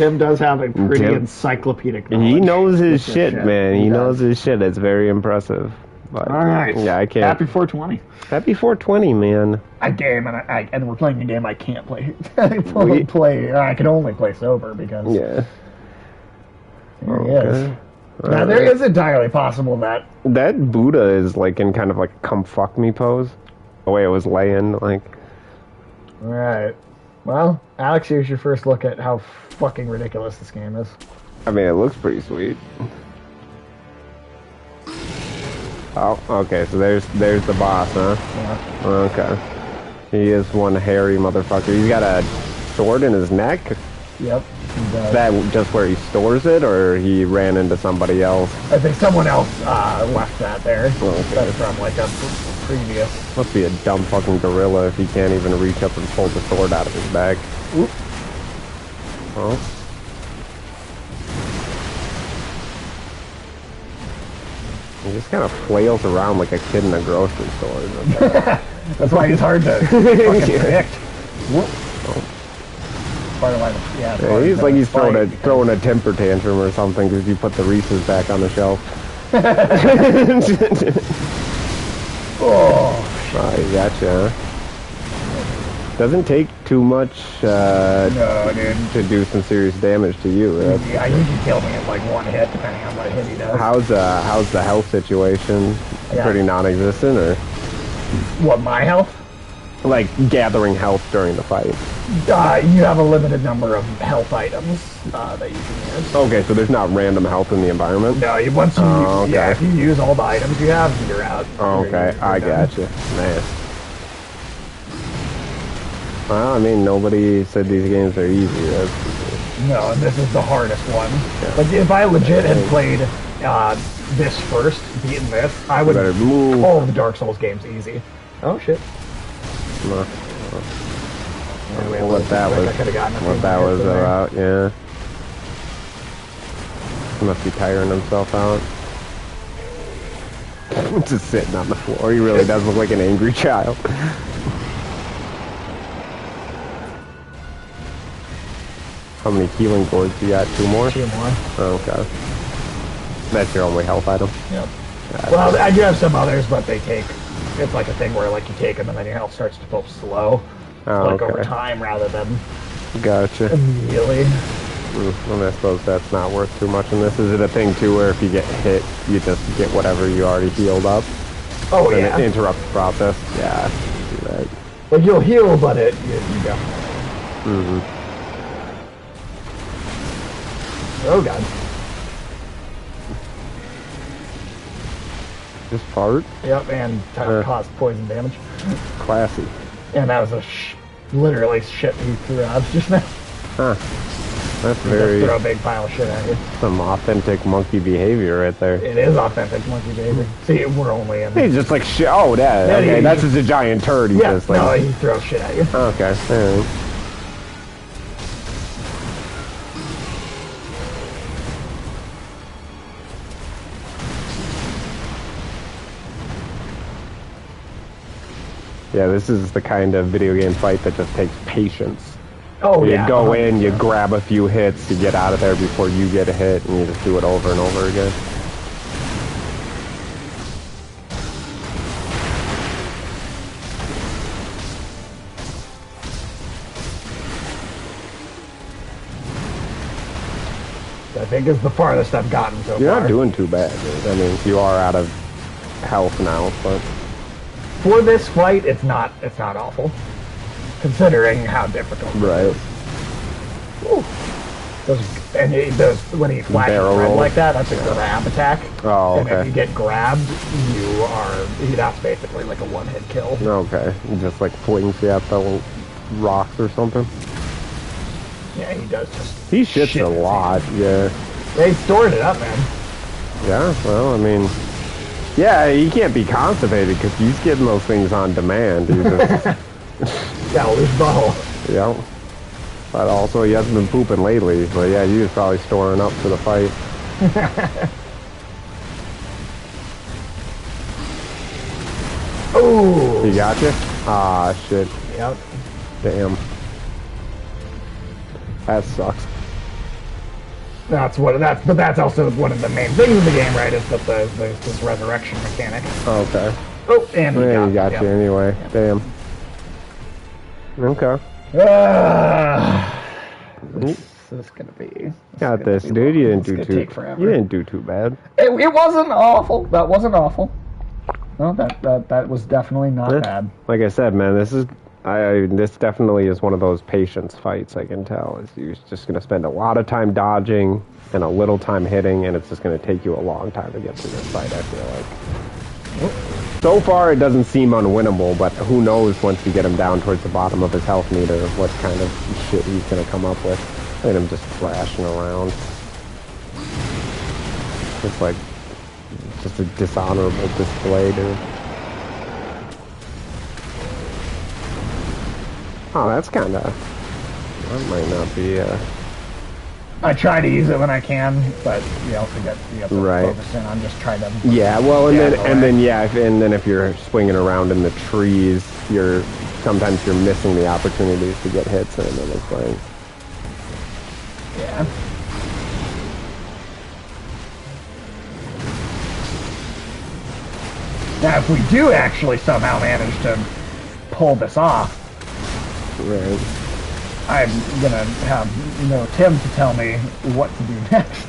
Tim does have a pretty Tim- encyclopedic knowledge. He knows his with this shit, man. He does. knows his shit. It's very impressive. But, All right. yeah, I can't. Happy 420. Happy 420, man. I game and we're playing a game I can't play. I can only play sober because Yeah. there he is. Now there is entirely possible that That Buddha is like in kind of like a come fuck me pose. The way it was laying, like. All right. Well, Alex, here's your first look at how fucking ridiculous this game is. I mean, it looks pretty sweet. Oh, okay. So there's the boss, huh? Yeah. Okay. He is one hairy motherfucker. He's got a sword in his neck. Yep. Is that just where he stores it, or he ran into somebody else? I think someone else left that there. Okay. That is from like a previous. Must be a dumb fucking gorilla if he can't even reach up and pull the sword out of his bag. Oop. Oh. He just kind of flails around like a kid in a grocery store. That's why he's hard to fucking predict. Whoop. Part of why, Yeah, he's like he's throwing a temper tantrum or something because you put the Reese's back on the shelf. Oh, you gotcha. Huh? Doesn't take too much no, dude. to do some serious damage to you. Yeah, he can kill me in like one hit, depending on what hit he does. How's the health situation? Yeah. Pretty non-existent, or What, my health? like gathering health during the fight? You have a limited number of health items that you can use. Okay, so there's not random health in the environment. No, once you okay. yeah, if you use all the items you have, you're out. Okay, I done. gotcha. Nice. Well, I mean, nobody said these games are easy. No, this is the hardest one. Yeah. Like, if I legit had played this first, beaten this, I would Better move. all of the Dark Souls games easy. Oh shit. What that was about, yeah. He must be tiring himself out. Just sitting on the floor. He really does look like an angry child. How many healing gourds you got? 2 more? 2 more. Oh, okay. That's your only health item? Yep. Well, I do have some others, but they take... It's like a thing where like you take them and then your health starts to go slow. Oh, like okay. over time rather than Gotcha. immediately. Well, I suppose that's not worth too much in this. Is it a thing, too, where if you get hit, you just get whatever you already healed up? Oh, And yeah. it interrupts the process? Yeah, do that. Like, you'll heal, but you go. Mm-hmm. Oh, God. Just fart? Yep, and cause poison damage. Classy. And that was literally shit he threw out just now. Huh. That's He very... just throw a big pile of shit at you. some authentic monkey behavior right there. It is authentic monkey behavior. See, we're only in... He's just like, shit. Oh, that. Yeah, Okay, he- that's just a giant turd. He's Yeah, just like... no, he throws shit at you. Okay, alright. Yeah, this is the kind of video game fight that just takes patience. Oh, You yeah. go in, you grab a few hits, you get out of there before you get a hit, and you just do it over and over again. I think is the farthest I've gotten so You're far. not doing too bad, dude. I mean, you are out of health now, but... For this fight, it's not awful. Considering how difficult it Right. is. Ooh. When he flashes Barrel red roll. like that, that's a grab attack. Oh, And okay. if you get grabbed, that's basically like a one-hit kill. Okay. He just like flings you at the rocks or something. Yeah, he does just... He shits shit a his lot, yeah. Yeah, he stored it up, man. Yeah, well, I mean... Yeah, he can't be constipated because he's getting those things on demand. He's just, Yeah, loose butthole. yeah. But also, he hasn't been pooping lately. But yeah, he was probably storing up for the fight. Ooh. He got you? Ah, shit. Yep. Damn. That sucks. But that's also one of the main things of the game, right? Is that there's this resurrection mechanic. Okay. Oh, and he got you anyway. Yep. Damn. Okay. This is gonna be. Got this, dude. You didn't do too bad. It wasn't awful. That wasn't awful. No, that was definitely not bad. Like I said, man, this definitely is one of those patience fights. I can tell. You're just gonna spend a lot of time dodging and a little time hitting, and it's just gonna take you a long time to get through this fight. I feel like. So far, it doesn't seem unwinnable, but who knows once you get him down towards the bottom of his health meter, what kind of shit he's gonna come up with. Look at him just thrashing around. It's like just a dishonorable display, dude. Oh, that's kind of... That might not be, I try to use it when I can, but you also get to focus in on just trying to... Yeah, well, and then if you're swinging around in the trees, sometimes you're missing the opportunities to get hits in another fight. Yeah. Now, if we do actually somehow manage to pull this off, right, I'm gonna have Tim to tell me what to do next.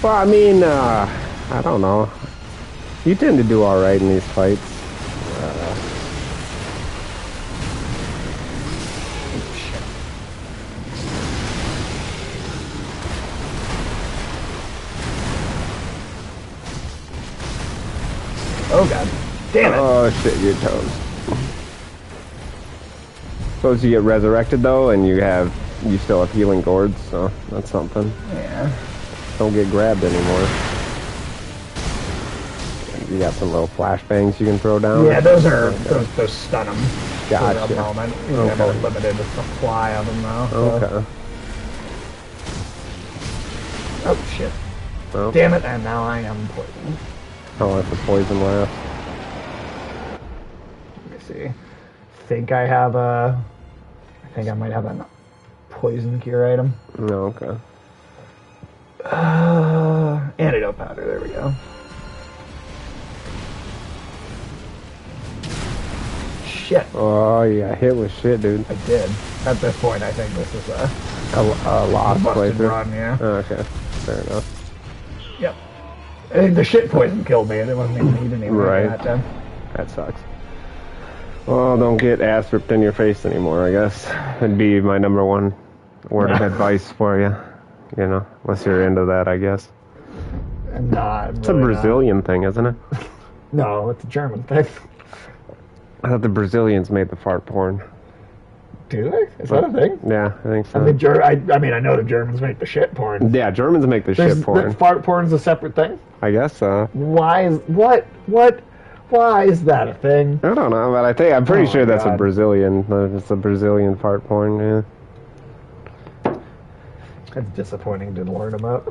Well, I mean, I don't know. You tend to do all right in these fights. Oh god. Damn it. Oh shit, you're toast. Suppose you get resurrected though, and you still have healing gourds, so that's something. Yeah. Don't get grabbed anymore. You got some little flashbangs you can throw down? Yeah, those stun them. Gotcha. For a moment. You have a limited supply of them though. So. Okay. Oh shit. Well. Damn it, and now I am poisoned. Oh, that's a poison last. Let me see. I think I might have a poison cure item. No, okay. Antidote powder, there we go. Shit. Oh, you got hit with shit, dude. I did. At this point, I think this is a lost playthrough. Run, yeah. Oh, okay, fair enough. Yep. I think the shit poison killed me, and it wasn't even, he didn't even right. that time. That sucks. Well, don't get ass ripped in your face anymore, I guess. That'd be my number one word of advice for you. You know, unless you're into that, I guess. Nah, it's really a Brazilian thing, isn't it? No, it's a German thing. I thought the Brazilians made the fart porn. Do they? Is that a thing? Yeah, I think so. I mean, I know the Germans make the shit porn. Yeah, Germans make the shit porn. Fart porn's a separate thing? I guess so. Why is that a thing? I don't know, but I'm pretty sure that's a Brazilian. It's a Brazilian fart porn, yeah. That's disappointing to learn about.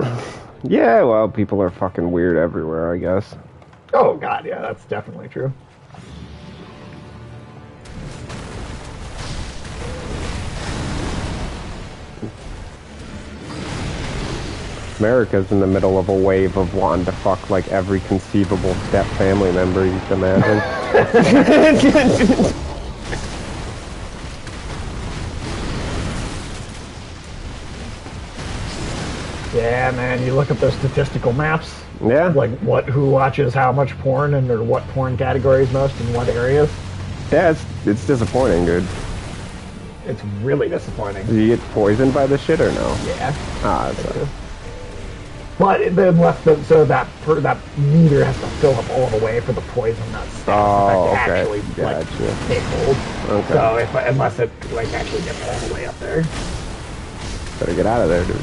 Yeah, well, people are fucking weird everywhere, I guess. Oh god, yeah, that's definitely true. America's in the middle of a wave of wanting to fuck like every conceivable step family member you can imagine. Yeah, man, you look at those statistical maps. Yeah. Like who watches how much porn and or what porn categories most in what areas. Yeah, it's disappointing, dude. It's really disappointing. Do you get poisoned by this shit or no? Yeah. Ah, that's But then so that meter has to fill up all the way for the poison nut status okay. Actually take hold. Okay. So unless it like actually gets all the way up there. Better get out of there, dude.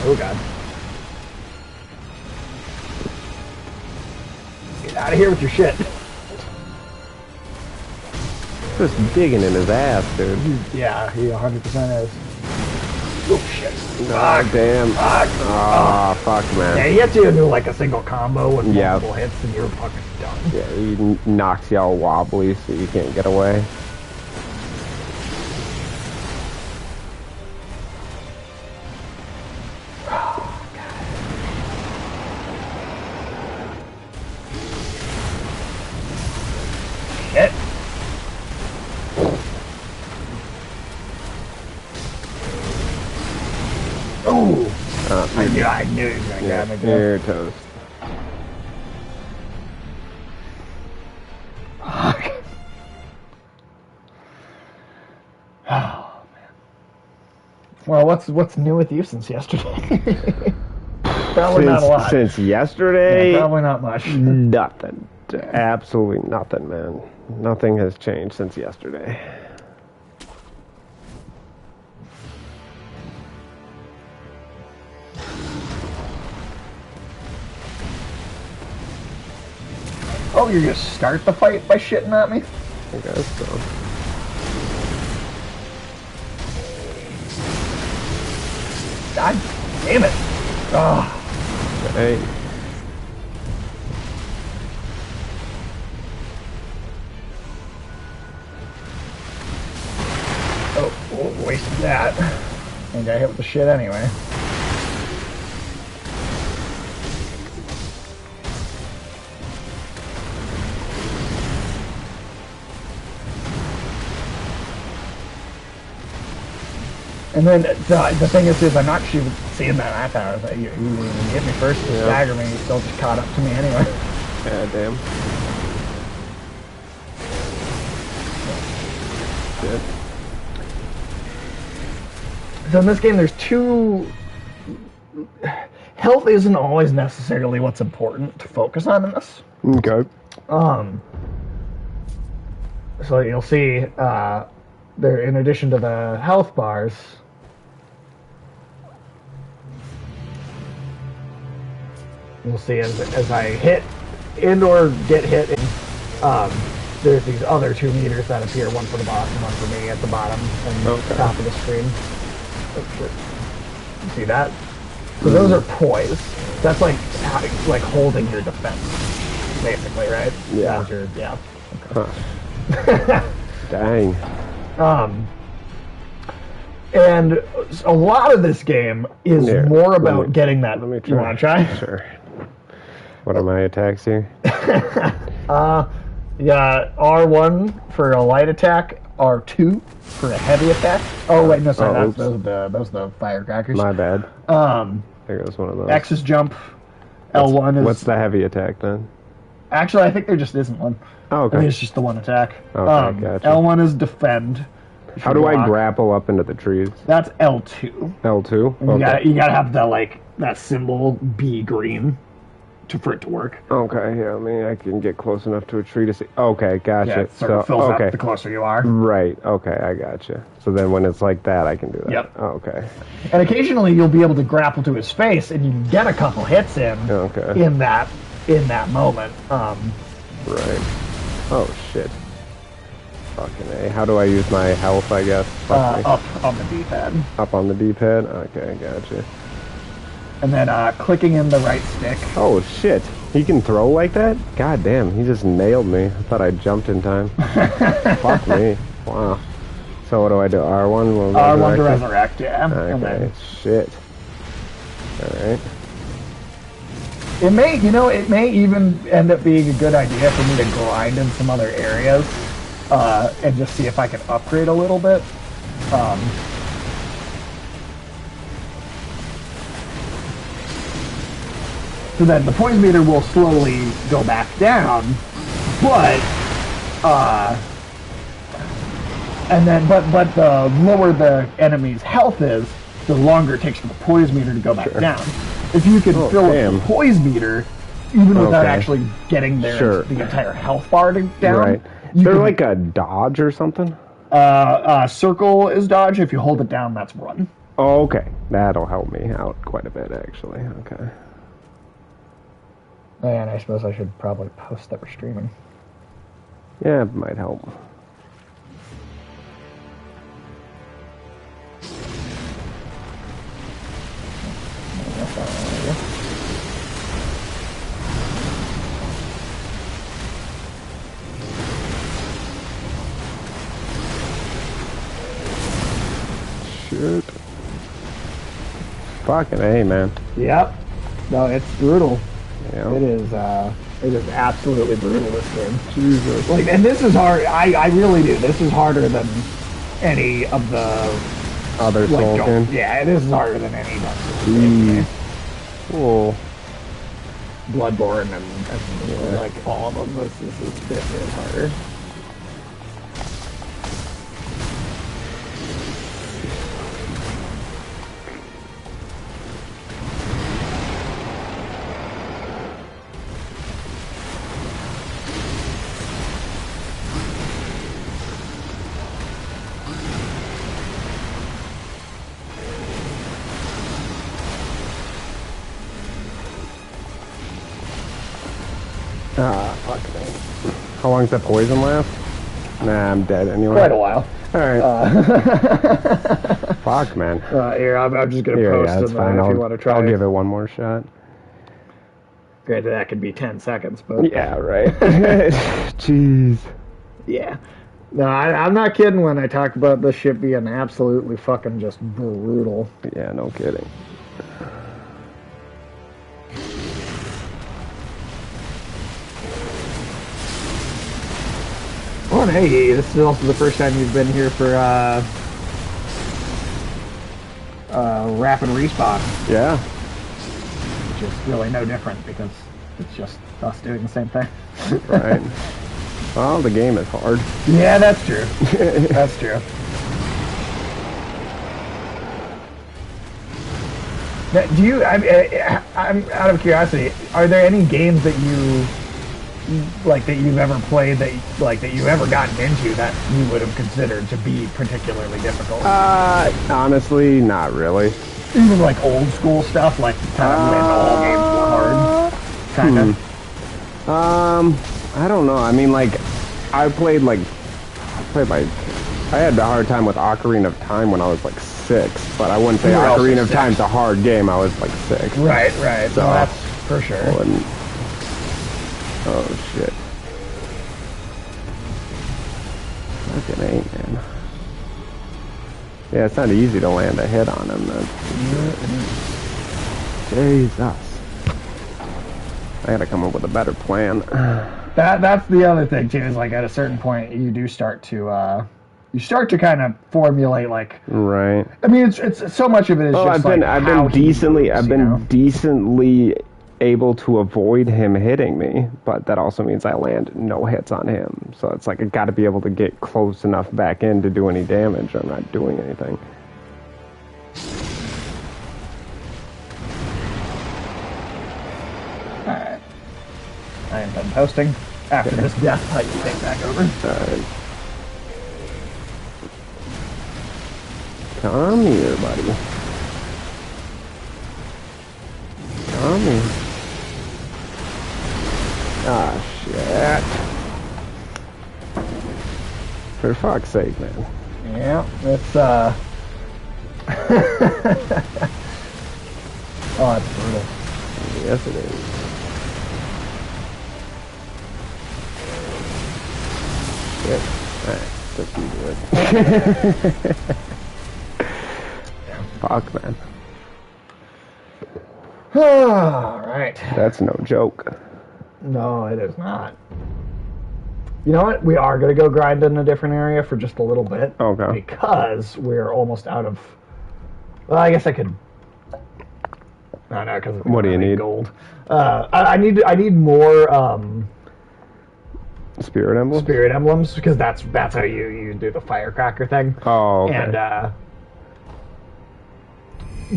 Oh god. Get out of here with your shit. Just digging in his ass, dude. Yeah, he 100% is. Oh shit. Oh, damn. Fuck. Oh, fuck, man. Yeah, he gets you into like a single combo with Yeah. multiple hits and you're fucking done. Yeah, he knocks you all wobbly so you can't get away. Shit. Oh. I knew he was gonna grab me. You're toast. Fuck. Oh man. Well, what's new with you since yesterday? Probably not a lot. Since yesterday, Yeah, probably not much. nothing. Absolutely nothing, man. Nothing has changed since yesterday. Oh, you're gonna start the fight by shitting at me? I guess so. God damn it. Oh. Hey. Oh, wasted that. I got hit with the shit anyway. And then the thing is I'm not seeing that power. You hit me first, you stagger me, you still just caught up to me anyway. Yeah, damn. Shit. So in this game, there's two... Health isn't always necessarily what's important to focus on in this. Okay. So you'll see, there, in addition to the health bars, you'll see as I hit and or get hit, there's these other 2 meters that appear, one for the boss and one for me at the bottom and top of the screen. Oh shit. You see that? So those are poise. That's like holding your defense, basically, right? Yeah. Yeah. Huh. Dang. And a lot of this game is more about getting that. Let me try. You want to try? Sure. What are my attacks here? Yeah, R1 for a light attack, R2 for a heavy attack. Oh wait, no, sorry, those are the firecrackers. My bad. There goes one of those. X is jump. L1 is. What's the heavy attack then? Actually, I think there just isn't one. Oh, okay. I think it's just the one attack. Okay, gotcha. L1 is defend. How do I grapple up into the trees? That's L2. L2? And you gotta have that symbol B green for it to work. Okay, yeah, I mean, I can get close enough to a tree to see. Okay, gotcha. Yeah, it sort of fills up the closer you are. Right, okay, I gotcha. So then when it's like that, I can do that. Yep. Oh, okay. And occasionally you'll be able to grapple to his face, and you can get a couple hits in that moment. Right. Oh, shit. Fucking A. How do I use my health, I guess? Up on the D-pad. Up on the D-pad? Okay, gotcha. And then clicking in the right stick. Oh, shit. He can throw like that? God damn, he just nailed me. I thought I jumped in time. Fuck me. Wow. So what do I do? R1? R1 to resurrect, yeah. Okay, shit. Alright. It may even end up being a good idea for me to grind in some other areas and just see if I can upgrade a little bit. So then the poise meter will slowly go back down, but the lower the enemy's health is, the longer it takes for the poise meter to go back down. If you can fill up the poise meter, even without actually getting the entire health bar down. Right. They're like a dodge or something? Circle is dodge. If you hold it down, that's run. Oh, okay. That'll help me out quite a bit, actually. Okay. And I suppose I should probably post that we're streaming. Yeah, it might help. Fucking A, man. Yep. No, it's brutal. Yeah. It is absolutely brutal, this game. Jesus. Like, and this is hard. I really do. This is harder than any of the other Souls games. Yeah, this is harder than any Dark Souls game. Cool. Bloodborne and like all of them. This is harder. Fuck me. How long does that poison last? Nah, I'm dead anyway. Quite a while. Alright. Fuck, man. Here, I'm just going to post that's them fine. if you want to try. I'll give it one more shot. Granted, that could be 10 seconds, but... Yeah, right. Jeez. Yeah. No, I'm not kidding when I talk about this shit being absolutely fucking just brutal. Yeah, no kidding. Oh, and hey, this is also the first time you've been here for Rapid Respawn. Yeah. Which is really no different because it's just us doing the same thing. Right. Well, the game is hard. Yeah, that's true. That's true. Now, do you? I'm out of curiosity. Are there any games that you like that you've ever played that you've ever gotten into that you would have considered to be particularly difficult? Honestly, not really. Even like old school stuff, like kind of when all games were hard, kind of. I don't know. I mean, like, I had a hard time with Ocarina of Time when I was like 6, but I wouldn't say Ocarina of Time's a hard game. I was like 6. Right. So no, that's for sure. Oh shit. Fucking A, man. Yeah, it's not easy to land a hit on him. Jesus. I gotta come up with a better plan. That's the other thing too, is like at a certain point you do start to kind of formulate like. Right. I mean, it's so much of it is just I've been decently able to avoid him hitting me, but that also means I land no hits on him. So it's like I got to be able to get close enough back in to do any damage. I'm not doing anything. Alright. I am done posting. After this death fight, you take back over. Alright. Come here, buddy. Come here. Ah, shit. For fuck's sake, man. Yeah, it's, Oh, that's brutal. Yes, it is. Shit. Alright, let's do it. Fuck, man. Alright. That's no joke. No, it is not. You know what? We are going to go grind in a different area for just a little bit. Okay. Because we're almost out of... Well, I guess I could... No, because... What do you need? Gold. I need more... Spirit emblems? Spirit emblems, because that's how you do the firecracker thing. Oh, okay. And,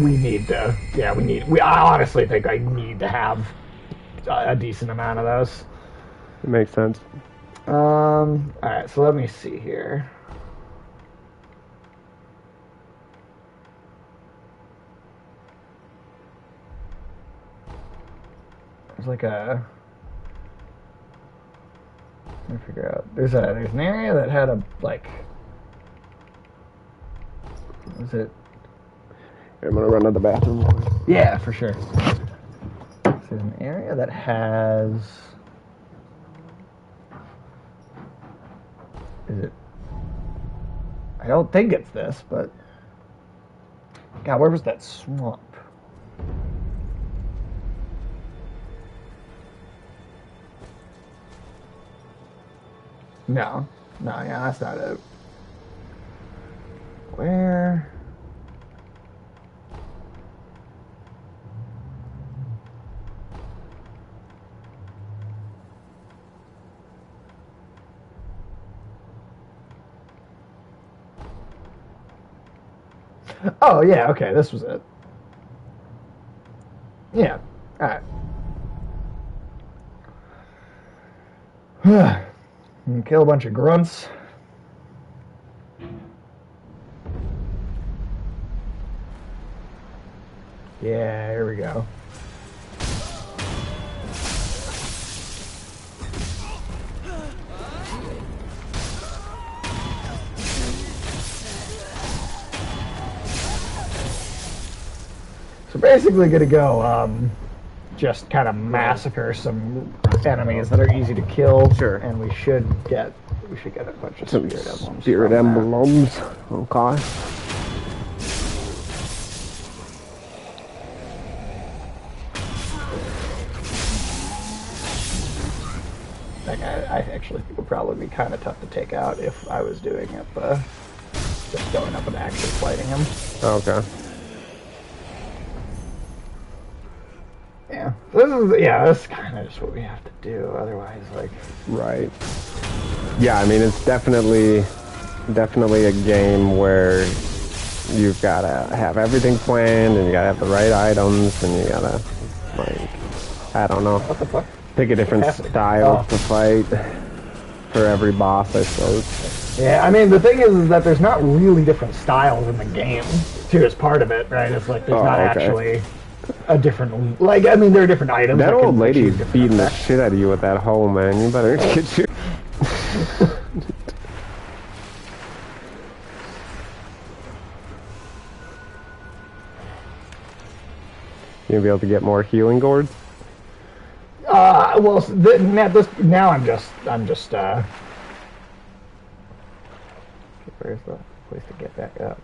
we need to... Yeah, I honestly think I need to have a decent amount of those. It makes sense. Alright, so let me see here. There's like a... Let me figure out. There's an area that had a, like... Was it... I'm gonna run to the bathroom. Yeah, for sure. There's an area that has... Is it... I don't think it's this, but... God, where was that swamp? No. No, yeah, that's not it. Where? Oh, yeah, okay, this was it. Yeah, alright. Kill a bunch of grunts. Yeah, here we go. So basically gonna go, just kind of massacre some enemies that are easy to kill. Sure. And we should get a bunch of Some spirit emblems. spirit emblems. Okay. Like I actually think it would probably be kind of tough to take out if I was doing it, just going up and actually fighting him. Okay. Yeah. This is kind of just what we have to do. Otherwise, like. Right. Yeah, I mean, it's definitely a game where you've got to have everything planned, and you got to have the right items, and you got to, like, I don't know. What the fuck? Pick a different style to fight for every boss, I suppose. Yeah, I mean, the thing is that there's not really different styles in the game, too, as part of it, right? It's like there's not actually a different, like, I mean, there are different items. That old lady's beating the shit out of you with that hoe, man. You better get your... You'll be able to get more healing gourds? Well, now I'm just, where's the place to get back up?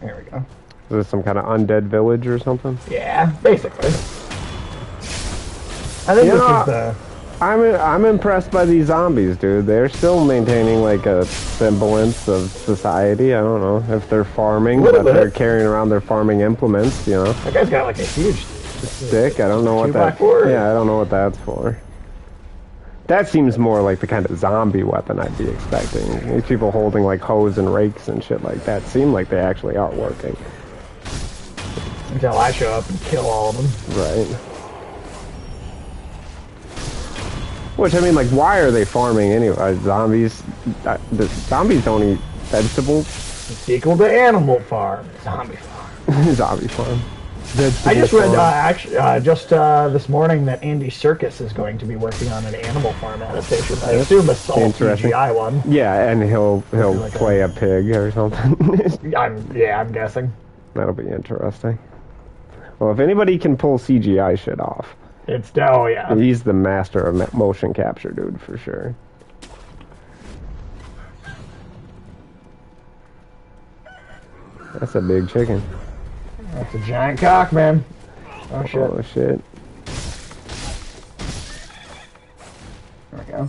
There we go. Is this some kind of undead village or something? Yeah, basically. I think this is the... I'm impressed by these zombies, dude. They're still maintaining like a semblance of society. I don't know if they're farming, but they're carrying around their farming implements. You know. That guy's got like a huge stick. I don't know what that. Yeah, I don't know what that's for. That seems more like the kind of zombie weapon I'd be expecting. These people holding like hoes and rakes and shit like that seem like they actually are working. Until I show up and kill all of them. Right. Which, I mean, like, why are they farming anyway? Zombies, the zombies don't eat vegetables. It's equal to Animal Farm. Zombie Farm. Zombie Farm. I just read, this morning that Andy Serkis is going to be working on an Animal Farm adaptation. I assume a sole CGI one. Yeah, and he'll like play a pig or something. I'm guessing. That'll be interesting. Well, if anybody can pull CGI shit off, yeah. He's the master of motion capture, dude, for sure. That's a big chicken. That's a giant cock, man. Oh, shit. Oh, shit. There we go.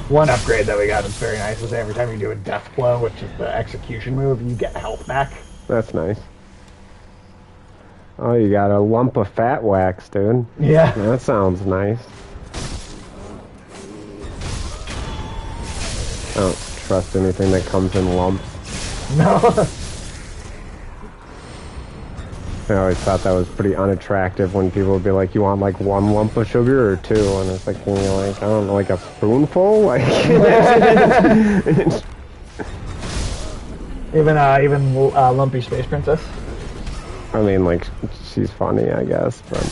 One upgrade that we got that's very nice is every time you do a death blow, which is the execution move, you get health back. That's nice. Oh, you got a lump of fat wax, dude. Yeah. That sounds nice. I don't trust anything that comes in lumps. No. I always thought that was pretty unattractive when people would be like, you want like one lump of sugar or two? And it's like, you know, like, I don't know, like a spoonful? Like, even Lumpy Space Princess? I mean, like, she's funny, I guess, but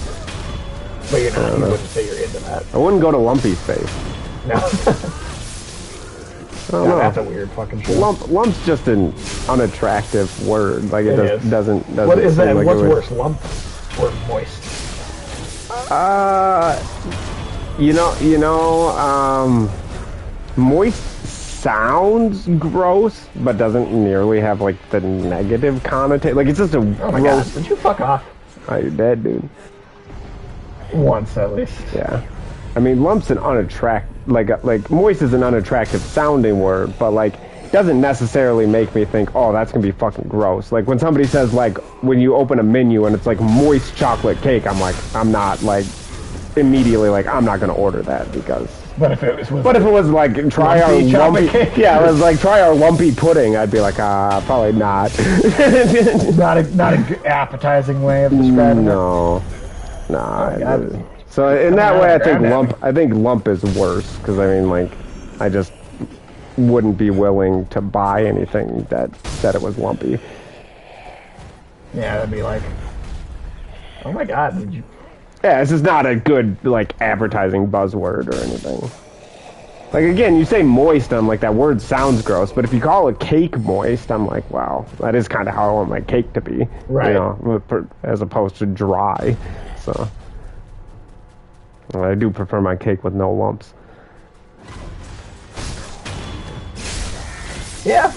you're not, you wouldn't say you're into that. I wouldn't go to Lumpy's face. No. I don't know. That's a weird fucking show. Lump's just an unattractive word. Like it doesn't. What is that? Like what's worse, lump or moist? moist sounds gross, but doesn't nearly have like the negative connotation. Like it's just a Oh my gross. god, did you fuck off? Oh, you're dead, dude. Once at least. Yeah. I mean, lump's an like moist is an unattractive sounding word, but like doesn't necessarily make me think, oh, that's gonna be fucking gross. Like when somebody says like when you open a menu and it's like moist chocolate cake, I'm like, I'm not like immediately like I'm not gonna order that because. But if it was like try our lumpy cake, yeah, it was like try our lumpy pudding, I'd be like, probably not. not a appetizing way of describing it. No. So in that way, I think lump is worse because I mean, like, I just wouldn't be willing to buy anything that said it was lumpy. Yeah, that'd be like, oh my god, did you? Yeah, this is not a good like advertising buzzword or anything. Like again, you say moist, I'm like that word sounds gross, but if you call a cake moist, I'm like, wow, that is kind of how I want my cake to be, right? You know, as opposed to dry. So I do prefer my cake with no lumps. Yeah.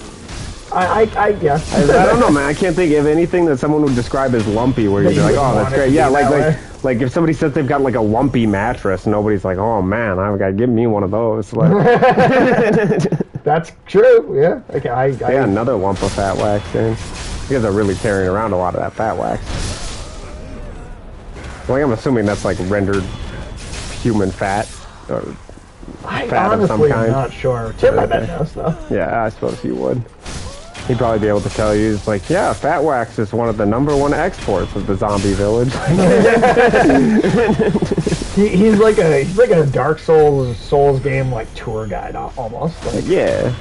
I guess. I don't know, man. I can't think of anything that someone would describe as lumpy where you'd be like, oh, that's great. Yeah, like if somebody says they've got like a lumpy mattress, nobody's like, oh man, I've got to give me one of those. Like, that's true. Yeah. Okay. Yeah, another lump of fat wax, dude. You guys are really carrying around a lot of that fat wax. Like I'm assuming that's like rendered human fat or fat of some kind. I'm not sure. Tim, I bet knows though. Yeah, I suppose you would. He'd probably be able to tell you, it's like, yeah, fat wax is one of the #1 exports of the zombie village. he's like a Dark Souls game like tour guide almost. Like. Yeah.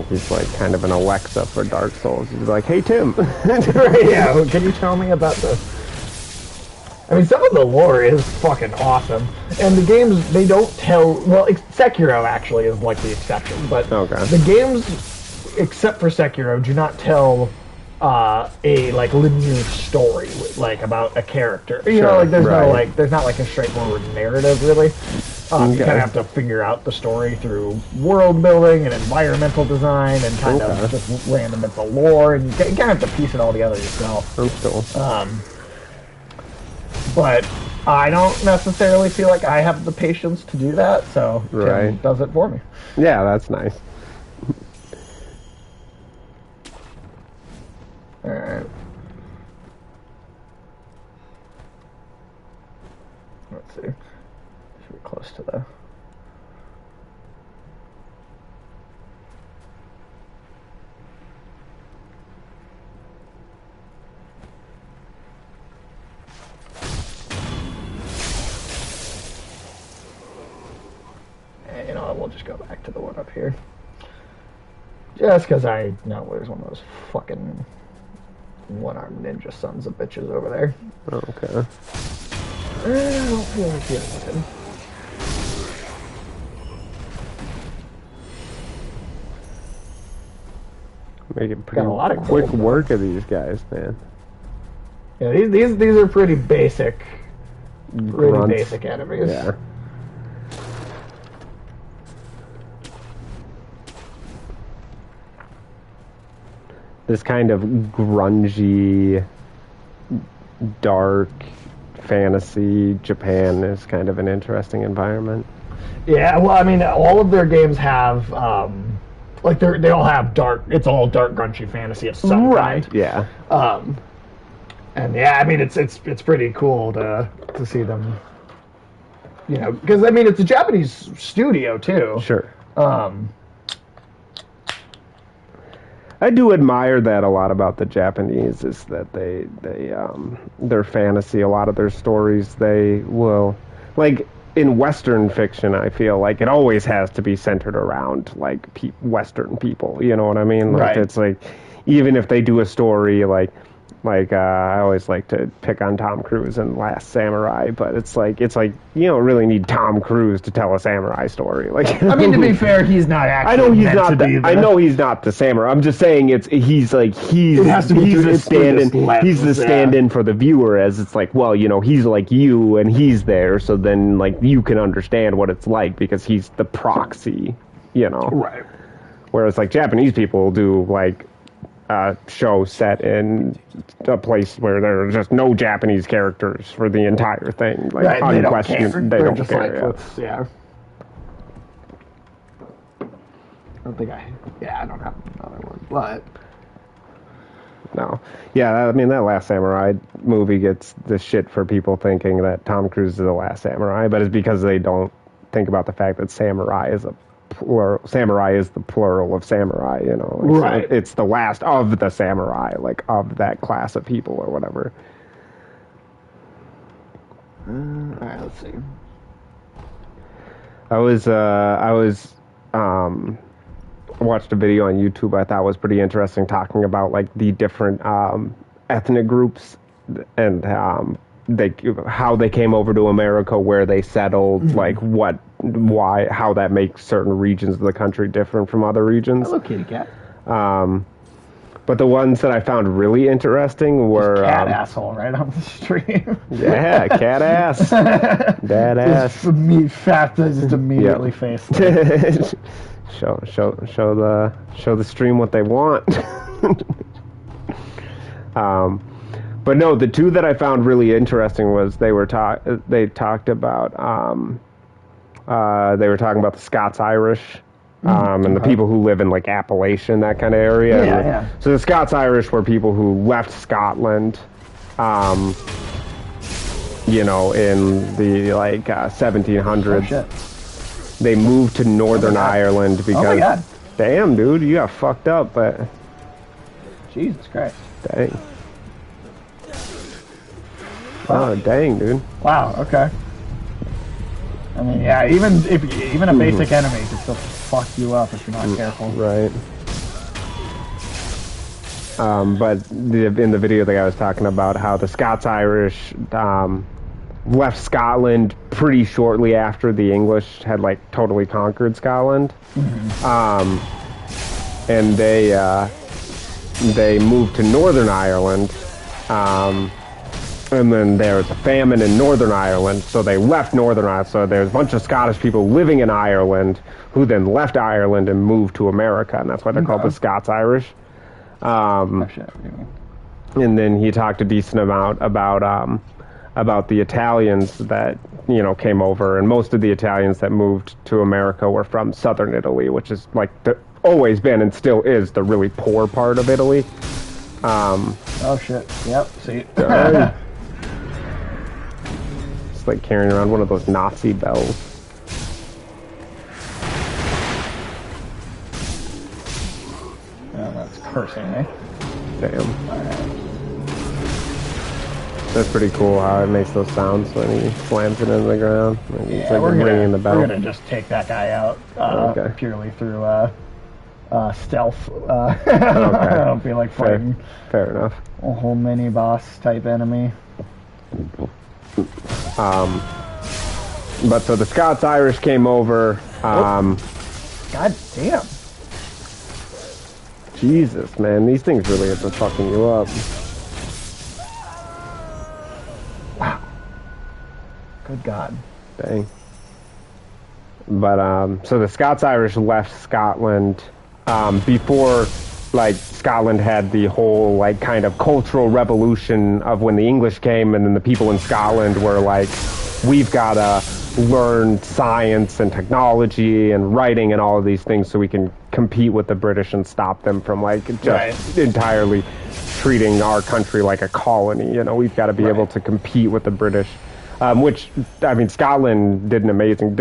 He's like kind of an Alexa for Dark Souls. He's like, hey Tim. Yeah, can you tell me about this? I mean, some of the lore is fucking awesome, and the games, they don't tell, well, Sekiro actually is like the exception, but okay. The games, except for Sekiro, do not tell a like linear story, like about a character. You know, like there's not like a straightforward narrative really. You kind of have to figure out the story through world building and environmental design and kind of just random bits of lore, and you kind of have to piece it all together yourself. That's cool. But I don't necessarily feel like I have the patience to do that, so Tim does it for me. Yeah, that's nice. Alright. Let's see. Should be close to the... You know, we'll just go back to the one up here. Just because I know there's one of those fucking one-armed ninja sons of bitches over there. Okay. I don't feel like dealing with him. Making pretty quick work of these guys, man. Yeah, these are pretty basic enemies. Yeah. This kind of grungy, dark fantasy Japan is kind of an interesting environment. Yeah, well, I mean, all of their games have, like, they all have it's all dark, grungy fantasy of some kind. Yeah. And yeah, I mean, it's pretty cool to see them, you know, because I mean, it's a Japanese studio too. Sure. I do admire that a lot about the Japanese, is that they their fantasy, a lot of their stories, they will, like, in Western fiction, I feel like it always has to be centered around, like, Western people, you know what I mean? Like, right. It's like, even if they do a story, like, Like I always like to pick on Tom Cruise in Last Samurai, but it's like you don't really need Tom Cruise to tell a samurai story. Like, I mean, to be fair, he's not actually. I know he's meant not. to be I know he's not the samurai. I'm just saying it has to be the stand-in. He's the stand-in for the viewer, as it's like, well, he's like you, and he's there, so then like you can understand what it's like because he's the proxy, Right. Whereas like Japanese people do like show set in a place where there are just no Japanese characters for the entire thing. Like, right, unquestioned, they don't care. Yeah. I don't think I don't have another one, but no. Yeah, I mean, that Last Samurai movie gets the shit for people thinking that Tom Cruise is the last samurai, but it's because they don't think about the fact that samurai is the plural of samurai, Right. So it's the last of the samurai, like of that class of people or whatever. all right, let's see. I watched a video on YouTube I thought was pretty interesting, talking about like the different ethnic groups and how they came over to America, where they settled, like why, how that makes certain regions of the country different from other regions. Hello, kitty cat. But the ones that I found really interesting were cat asshole right on the street. Yeah, cat ass, dad ass. Just meat fat that just immediately faceless. show the stream what they want. But no, the two that I found really interesting was they talked about the Scots-Irish, and the people who live in like Appalachian, that kind of area. Yeah. So the Scots-Irish were people who left Scotland, in the like 1700s. Oh, shit. They moved to Northern Ireland because. Oh my God. Damn, dude, you got fucked up, but. Jesus Christ. Dang. Oh, dang, dude. Wow, okay. I mean, yeah, even a basic enemy can still fuck you up if you're not careful. Right. But in the video that I was talking about, how the Scots-Irish left Scotland pretty shortly after the English had like totally conquered Scotland, and they moved to Northern Ireland. And then there was a famine in Northern Ireland, so they left Northern Ireland. So there's a bunch of Scottish people living in Ireland who then left Ireland and moved to America, and that's why they're called the Scots-Irish. And then he talked a decent amount about the Italians that came over, and most of the Italians that moved to America were from southern Italy, which is like always been and still is the really poor part of Italy. Oh shit! Yep. See. It's like carrying around one of those Nazi bells. Oh, that's cursing, eh? Damn. That's pretty cool how it makes those sounds when he slams it into the ground. It's like ringing the bell. We're gonna just take that guy out purely through stealth. Okay. I don't feel like fighting. Fair enough. A whole mini boss type enemy. But so the Scots-Irish came over. God damn. Jesus, man, these things really have been fucking you up. Wow. Good God. Dang. But so the Scots-Irish left Scotland before, like, Scotland had the whole like kind of cultural revolution of when the English came, and then the people in Scotland were like, we've gotta learn science and technology and writing and all of these things so we can compete with the British and stop them from like just entirely treating our country like a colony. We've got to be able to compete with the British, which, I mean, Scotland did an amazing.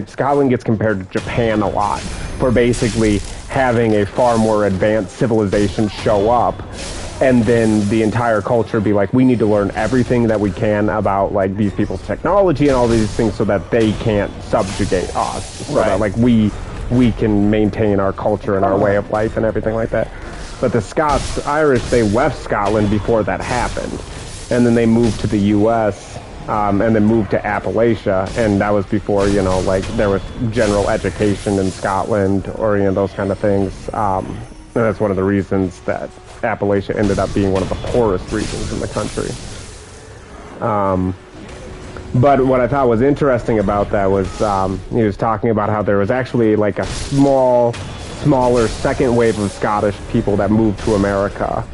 Scotland gets compared to Japan a lot for basically having a far more advanced civilization show up, and then the entire culture be like, we need to learn everything that we can about like these people's technology and all these things so that they can't subjugate us, so that like we can maintain our culture and our way of life and everything like that. But the Scots-Irish, they left Scotland before that happened. And then they moved to the U.S., and then moved to Appalachia, and that was before, you know, like, there was general education in Scotland, or, you know, those kind of things. And that's one of the reasons that Appalachia ended up being one of the poorest regions in the country. But what I thought was interesting about that was he was talking about how there was actually like a smaller second wave of Scottish people that moved to America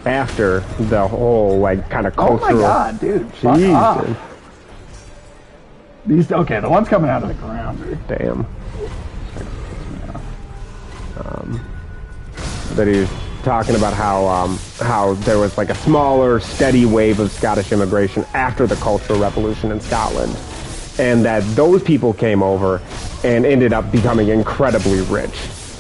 after the whole like kind of cultural. Oh my god, dude! Fuck off. These the ones coming out of the ground, dude. Damn. That he was talking about how there was like a smaller, steady wave of Scottish immigration after the Cultural Revolution in Scotland, and that those people came over and ended up becoming incredibly rich,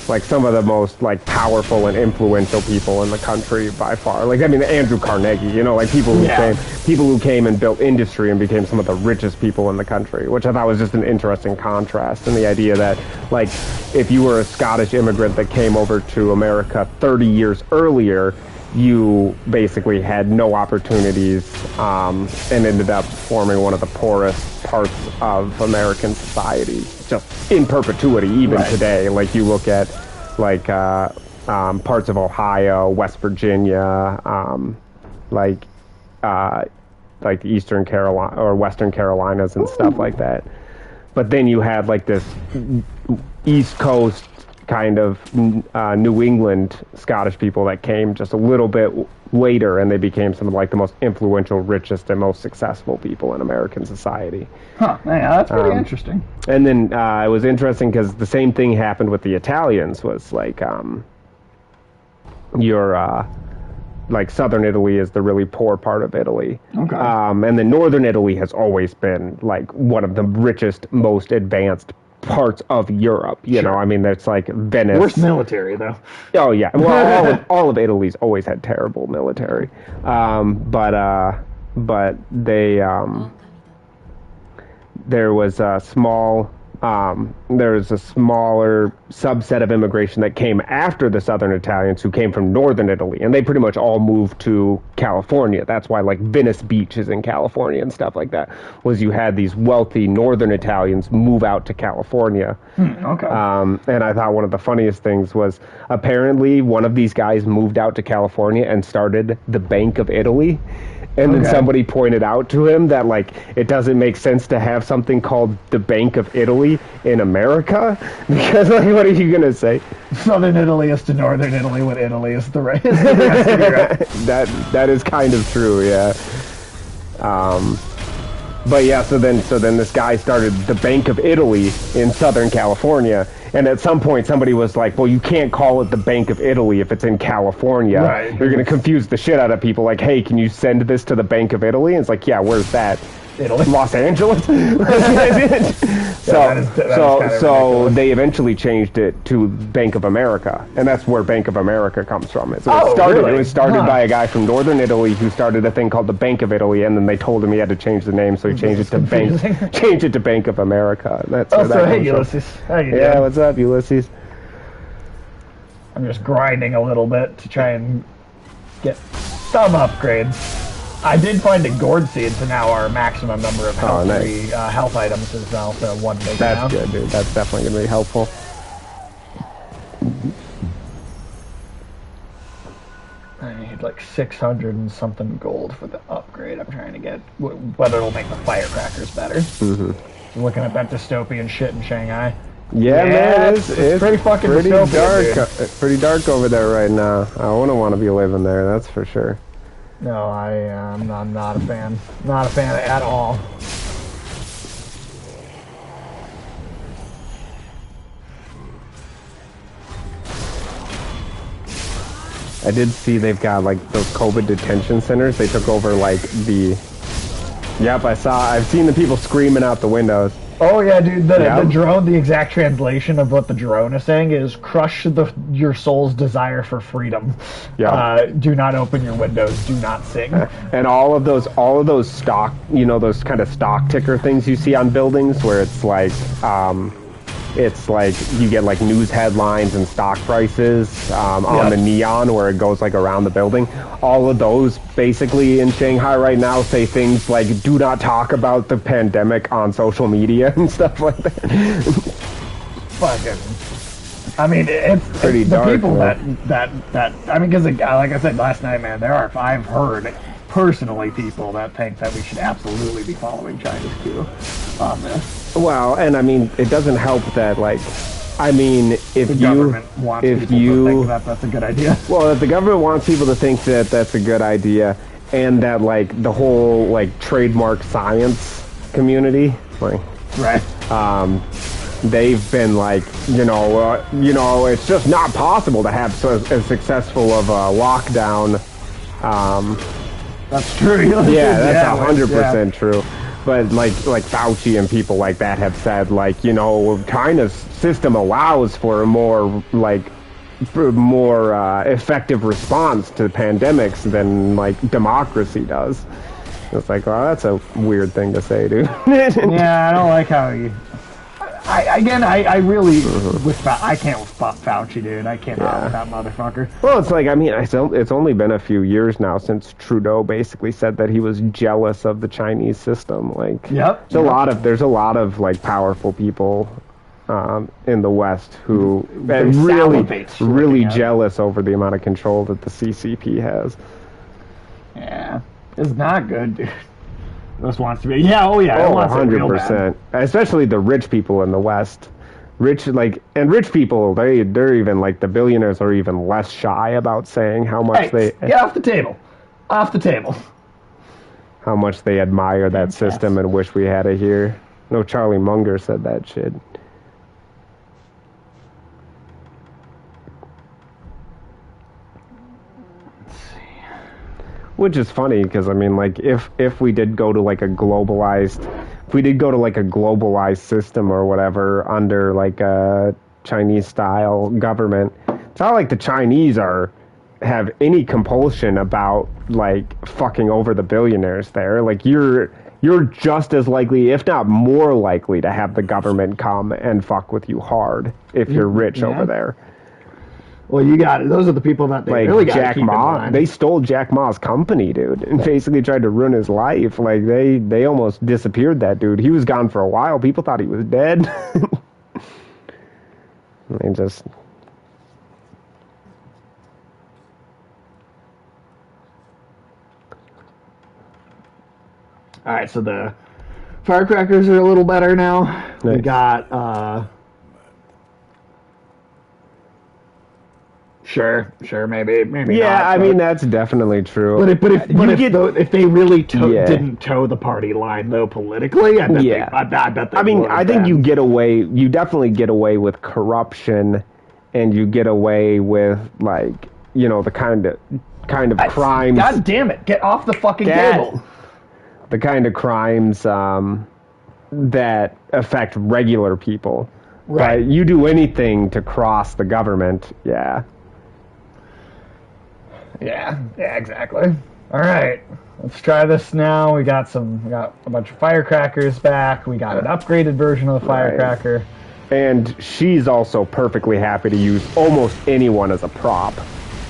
like some of the most like powerful and influential people in the country by far. Like, I mean, Andrew Carnegie, you know, like people who came and built industry and became some of the richest people in the country, which I thought was just an interesting contrast. And the idea that, like, if you were a Scottish immigrant that came over to America 30 years earlier, you basically had no opportunities and ended up forming one of the poorest parts of American society, just in perpetuity, even today. Like, you look at, like, parts of Ohio, West Virginia, like Eastern Carolina or Western Carolinas and stuff like that. But then you had, like, this East Coast kind of New England Scottish people that came just a little bit later, and they became some of like the most influential, richest, and most successful people in American society. Huh? Yeah, that's pretty interesting. And then it was interesting because the same thing happened with the Italians. Was like like southern Italy is the really poor part of Italy. Okay. And then northern Italy has always been like one of the richest, most advanced parts of Europe, you know. I mean, there's like Venice. Worst military, though. Oh yeah, well, all of Italy's always had terrible military, but they there was a smaller subset of immigration that came after the Southern Italians, who came from Northern Italy, and they pretty much all moved to California. That's why, like, Venice Beach is in California and stuff like that, was you had these wealthy Northern Italians move out to California. Okay. And I thought one of the funniest things was, apparently one of these guys moved out to California and started the Bank of Italy. And then somebody pointed out to him that, like, it doesn't make sense to have something called the Bank of Italy in America, because, like, what are you going to say? Southern Italy is to Northern Italy what Italy is to the rest. That is kind of true, yeah. But yeah, so then this guy started the Bank of Italy in Southern California, and at some point somebody was like, well, you can't call it the Bank of Italy if it's in California. Right. You're going to confuse the shit out of people, like, hey, can you send this to the Bank of Italy? And it's like, yeah, where's that? Italy. Los Angeles? So they eventually changed it to Bank of America, and that's where Bank of America comes from. So it was started by a guy from Northern Italy who started a thing called the Bank of Italy, and then they told him he had to change the name, so he changed it to Bank of America. And that's hey, Ulysses. How you doing? Yeah, what's up, Ulysses? I'm just grinding a little bit to try and get some upgrades. I did find a gourd seed, so now our maximum number of health, health items is also one big. That's good, dude. That's definitely going to be helpful. I need like 600 and something gold for the upgrade I'm trying to get. Whether it'll make the firecrackers better. Mm-hmm. Looking at that dystopian shit in Shanghai. Yeah, man, it's pretty fucking pretty dystopian, dark. It's pretty dark over there right now. I wouldn't want to be living there, that's for sure. No, I'm not a fan. Not a fan at all. I did see they've got, like, those COVID detention centers. They took over, like, the... Yep, I've seen the people screaming out the windows. Oh yeah, dude, the drone, the exact translation of what the drone is saying is crush your soul's desire for freedom. Yeah. Do not open your windows, do not sing. And all of those stock, you know, those kind of stock ticker things you see on buildings where it's like it's like you get like news headlines and stock prices on the neon where it goes like around the building. All of those basically in Shanghai right now say things like "do not talk about the pandemic on social media" and stuff like that. Fucking, I mean, it's pretty the dark, people man. that I mean, because like I said last night, man, I've heard personally people that think that we should absolutely be following China's cue on this. Well, and I mean, it doesn't help that, like, I mean, if The you, government wants if people you, to think that that's a good idea. well, if the government wants people to think that that's a good idea, and that, like, the whole, like, trademark science community, like, Right. they've been like, it's just not possible to have as successful of a lockdown. That's true. Yeah, that's 100% true. But like Fauci and people like that have said, like, China's system allows for a more effective response to pandemics than like democracy does. It's like, well, that's a weird thing to say, dude. Yeah, I don't like how you. I really I can't with Fauci, dude. I can't with that motherfucker. Well, it's like, I mean, it's only been a few years now since Trudeau basically said that he was jealous of the Chinese system. Like, there's a lot of like powerful people in the West who are really jealous over the amount of control that the CCP has. Yeah, it's not good, dude. This wants to be, it wants 100%. Especially the rich people in the West. Rich people, they're even, like, the billionaires are even less shy about saying how much get off the table. Off the table. How much they admire that system and wish we had it here. No, Charlie Munger said that shit. Which is funny because I mean, like, if we did go to like a globalized system or whatever under like a Chinese style government, it's not like the Chinese have any compulsion about like fucking over the billionaires there. Like you're just as likely, if not more likely, to have the government come and fuck with you hard if you're rich over there. Well, you got it. Those are the people that they really got to keep in mind. They stole Jack Ma's company, dude, and basically tried to ruin his life. Like, they almost disappeared that dude. He was gone for a while. People thought he was dead. They just... All right, so the firecrackers are a little better now. Nice. We got... Sure, maybe. Yeah, not, I mean that's definitely true. If they really didn't toe the party line though politically, I bet they. I mean, I think you definitely get away with corruption, and you get away with like the kind of crimes. God damn it! Get off the fucking table. The kind of crimes that affect regular people. Right. But you do anything to cross the government, yeah. Yeah, exactly. All right, let's try this now. We got a bunch of firecrackers back. We got an upgraded version of the firecracker. And she's also perfectly happy to use almost anyone as a prop.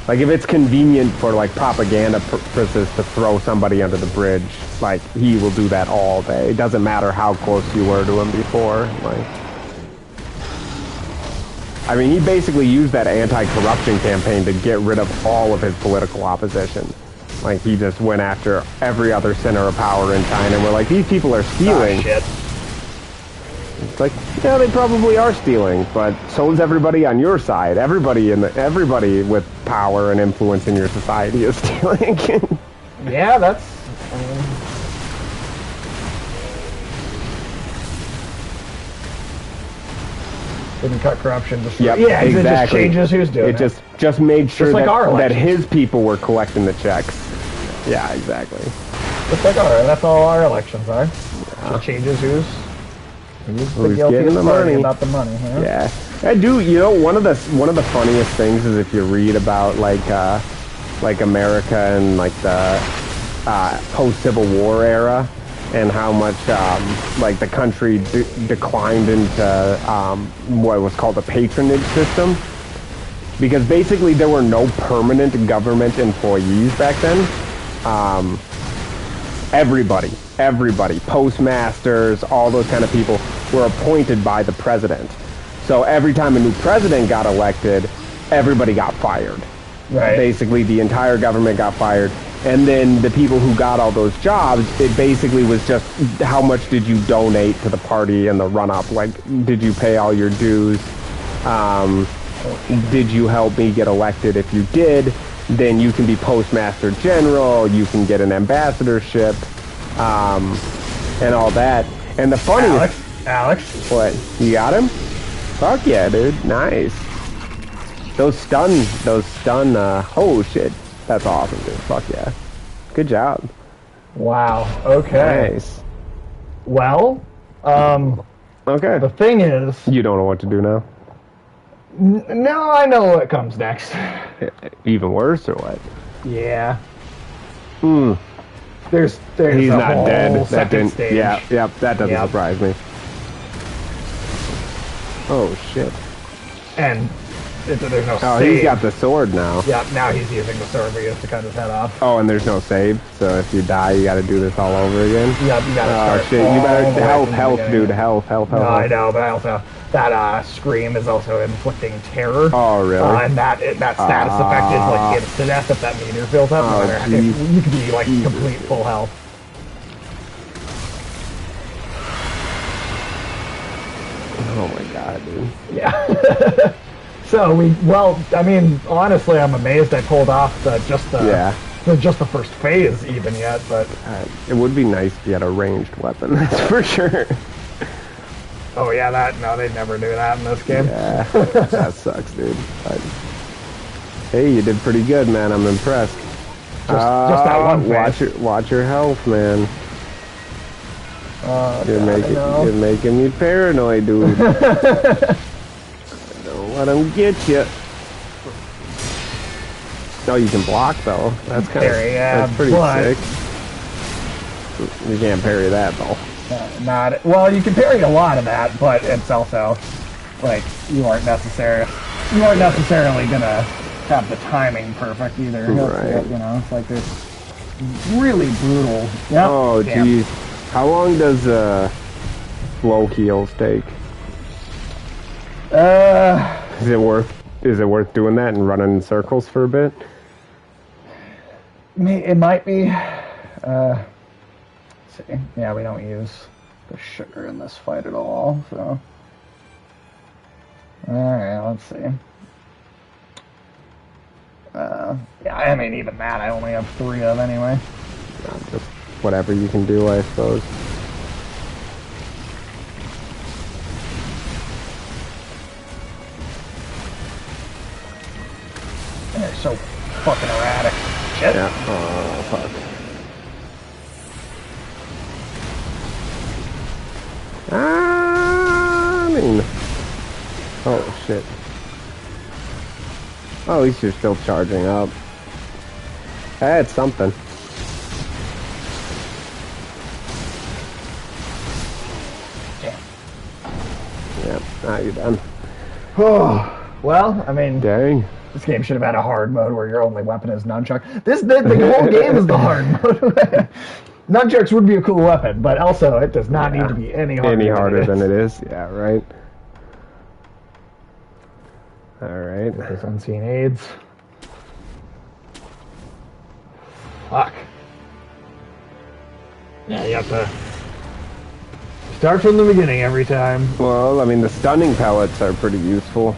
Like, if it's convenient for, like, propaganda purposes to throw somebody under the bridge, like, he will do that all day. It doesn't matter how close you were to him before, like... I mean, he basically used that anti-corruption campaign to get rid of all of his political opposition. Like, he just went after every other center of power in China, and we're like, these people are stealing. Oh, shit. It's like, yeah, they probably are stealing, but so is everybody on your side. Everybody with power and influence in your society is stealing. Yeah, that's... Didn't cut corruption. Exactly. It just changes who's doing it. It just made sure like that his people were collecting the checks. Yeah, exactly. Just like that's all our elections are. Yeah. Just changes who's the guiltiest party about the money. Huh? Yeah. I do. One of the funniest things is if you read about like America and like the post-Civil War era. and how much like the country declined into what was called a patronage system, because basically there were no permanent government employees back then. Everybody, postmasters, all those kind of people were appointed by the president. So every time a new president got elected, everybody got fired. Right. Basically, the entire government got fired. And then the people who got all those jobs, it basically was just how much did you donate to the party in the run-up? Like, did you pay all your dues? Did you help me get elected? If you did, then you can be postmaster general, you can get an ambassadorship, and all that. And the funniest... Alex? What? You got him? Fuck yeah, dude. Nice. Those stun, oh shit. That's awesome, dude. Fuck yeah. Good job. Wow. Okay. Nice. Well, okay. The thing is... You don't know what to do now? No, I know what comes next. Even worse, or what? Yeah. He's There's a not whole dead. That didn't... stage. Yeah, that doesn't surprise me. Oh, shit. And there's no save. Oh, he's got the sword now. Yeah, now he's using the sword he has to cut his head off. Oh, and there's no save, so if you die, you gotta do this all over again? Yeah, you gotta start. Oh, shit, you better... Health, dude, health. No, I know, but also... That scream is also inflicting terror. Oh, really? And that status effect is like instant death if that meter's built up. Oh, you could be like complete full health. Oh my god, dude. Yeah. So I mean, honestly, I'm amazed I pulled off just the first phase even yet, but it would be nice if you had a ranged weapon, that's for sure. Oh yeah, they'd never do that in this game. Yeah, that sucks, dude. But, hey, you did pretty good, man. I'm impressed. Just that one phase. Watch your health, man. You're making me paranoid, dude. Don't let him get you. Oh, you can block though. That's kind of that's pretty sick. You can't parry that though. Well, you can parry a lot of that, but it's also like you aren't necessarily gonna have the timing perfect either. Right. You know, it's like this really brutal. Yep. Oh, geez. How long does slow heals take? Is it worth doing that and running in circles for a bit? It might be. Let's see. Yeah, we don't use the sugar in this fight at all, so. Alright, let's see. Yeah, I mean, even that I only have 3 of anyway. Just whatever you can do, I suppose. They're so fucking erratic. Shit. Yeah. Oh, fuck. I mean... Oh, shit. Oh, at least you're still charging up. That's something. Yep, now you're done. Oh, well, I mean... Dang. This game should have had a hard mode where your only weapon is nunchuck. The whole game is the hard mode. Nunchucks would be a cool weapon, but also it does not need to be any harder than it is. Yeah, right. Alright. There's unseen aids. Fuck. Yeah, you have to start from the beginning every time. Well, I mean, the stunning pellets are pretty useful.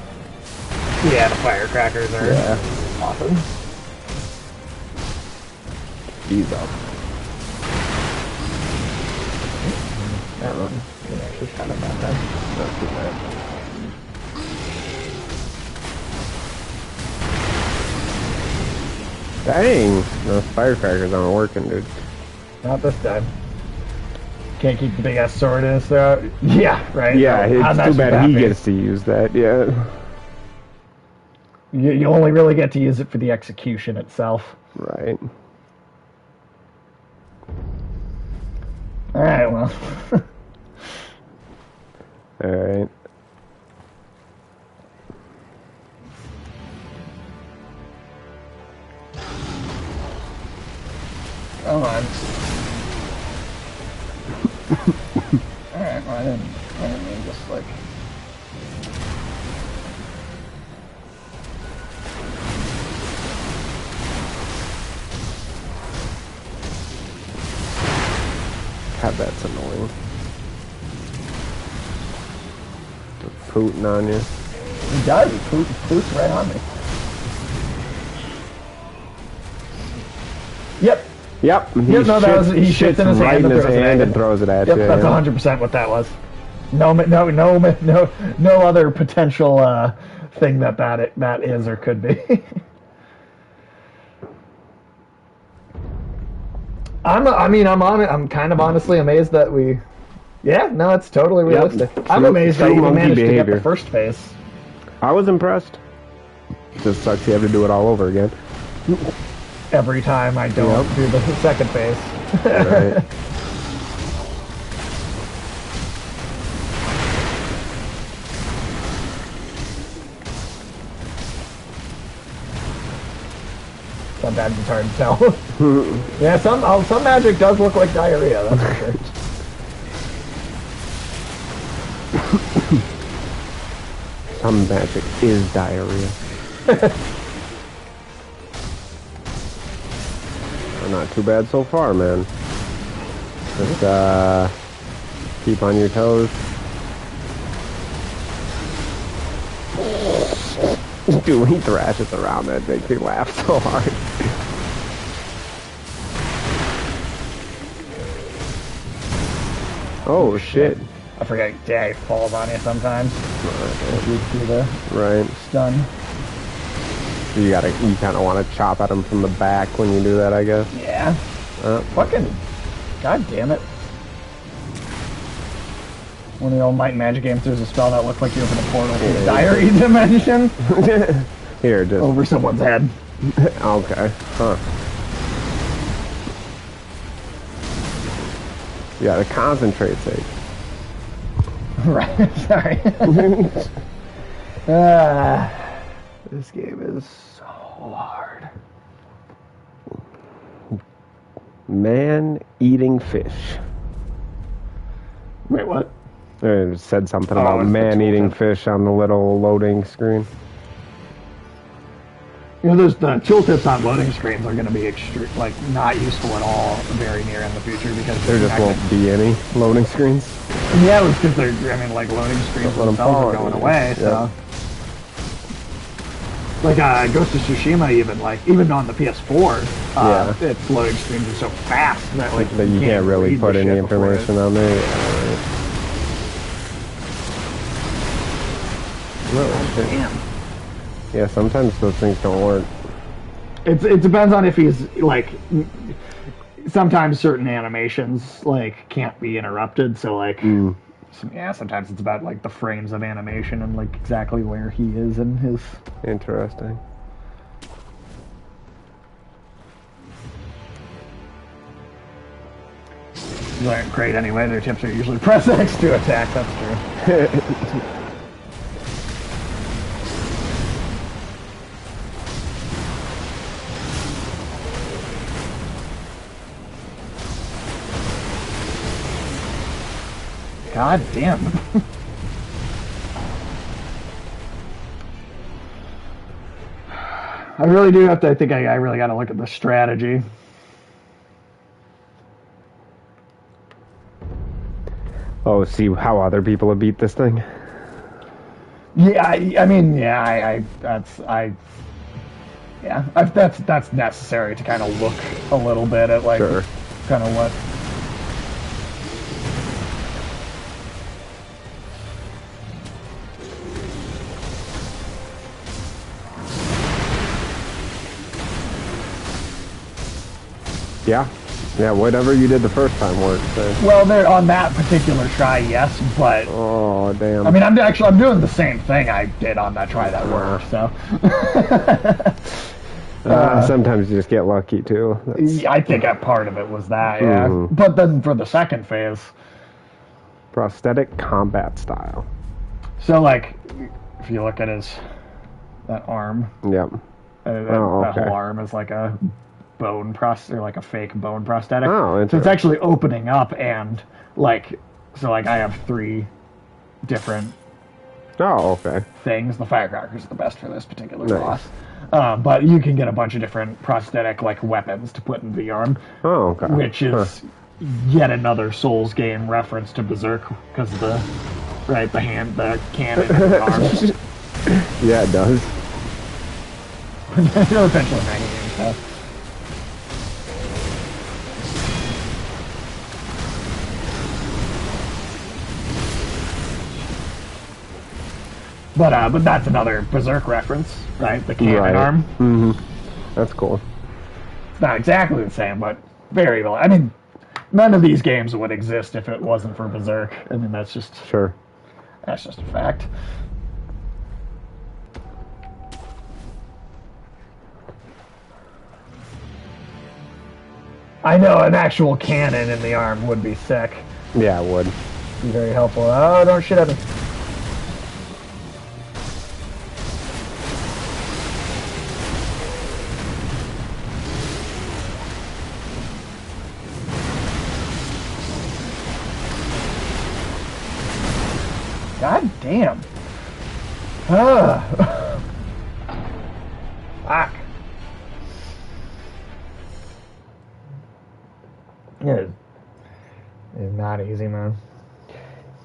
Yeah, the firecrackers are awesome. Ease up. That one actually kind of bad then. Not too bad. Dang! Those firecrackers aren't working, dude. Not this time. Can't keep the big ass sword in his throat. Yeah, right? Yeah, it's too bad he gets to use that, yeah. You only really get to use it for the execution itself. Right. Alright, well. Alright. Come on. Alright, well, I didn't mean just like... God, that's annoying. Just pooting on you. He does, he poots right on me. Yep. Yep. No, that was, he shits in his right hand, in his hand and throws it at you. Yep, that's 100% what that was. No other potential thing that is or could be. I'm kind of honestly amazed that we. Yeah, no, it's totally realistic. Yep. I'm amazed that you managed to get the first phase. I was impressed. Just sucks you have to do it all over again. Every time I don't do the second phase. Right. Sometimes it's hard to tell. Yeah, some magic does look like diarrhea, that's for sure. Some magic is diarrhea. Not too bad so far, man. Just keep on your toes. Dude, he thrashes around, that makes me laugh so hard. Oh shit. I forget, yeah, he falls on you sometimes. Right. Stun. You kind of want to chop at him from the back when you do that, I guess. Yeah. Fucking, god damn it. One of the old Might and Magic games, there's a spell that looked like you opened a portal to the diary dimension. Here, just... over someone's head. Okay. Huh. You gotta concentrate, Sage. Right, sorry. This game is so hard. Man eating fish. Wait, what? It said something about man eating fish on the little loading screen. You know, there's the tooltips on loading screens are going to be not useful at all very near in the future because there just won't be any loading screens. Yeah, it was because loading screens themselves are going away. So, like Ghost of Tsushima, even on the PS4, its loading screens are so fast that you can't really put any information on there. Yeah, Damn. Yeah, sometimes those things don't work. It depends on if he's sometimes certain animations can't be interrupted. So sometimes it's about the frames of animation and exactly where he is in his. Interesting. These aren't great anyway. Their tips are usually press X to attack. That's true. God damn. I really do have to, I think I really got to look at the strategy. Oh, see how other people have beat this thing? Yeah, that's necessary to kind of look a little bit at kind of what. Yeah, whatever you did the first time worked. So. Well, there on that particular try, yes, but oh damn. I mean, I'm doing the same thing I did on that try that worked. So Sometimes you just get lucky too. I think a part of it was that, yeah. But then for the second phase, prosthetic combat style. so like, if you look at that arm, Yep. that whole arm is like a bone or like a fake bone prosthetic. Oh, interesting. So it's actually opening up and like, so like I have 3 different things. The firecrackers are the best for this particular boss. But you can get a bunch of different prosthetic like weapons to put in the arm. Oh, okay. Which is yet another Souls game reference to Berserk because the cannon in the arm. Yeah, it does. It'll eventually make a game stuff. But that's another Berserk reference, right? The cannon arm. Mm-hmm. That's cool. It's not exactly the same, but very well. I mean, none of these games would exist if it wasn't for Berserk. I mean, that's just that's just a fact. I know an actual cannon in the arm would be sick. Yeah, it would. Be very helpful. Oh, don't shit at me. God damn. Fuck. It's not easy, man.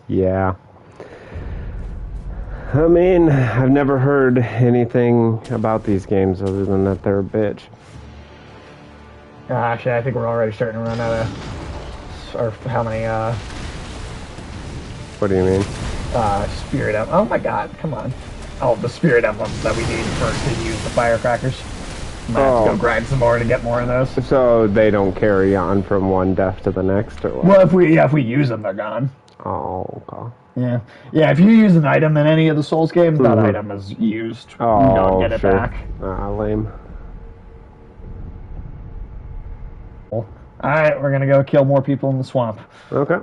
Yeah. I mean, I've never heard anything about these games other than that they're a bitch. Actually, I think we're already starting to run out of... Or how many, What do you mean? Spirit emblems. Oh my god, come on. Oh, the spirit emblems that we need first to use the firecrackers. Might have to go grind some more to get more of those. So they don't carry on from one death to the next, or what? Well, if we use them, they're gone. Oh, okay. Yeah. Yeah, if you use an item in any of the Souls games, that item is used. Oh, you don't get it back. Lame. Alright, we're gonna go kill more people in the swamp. Okay.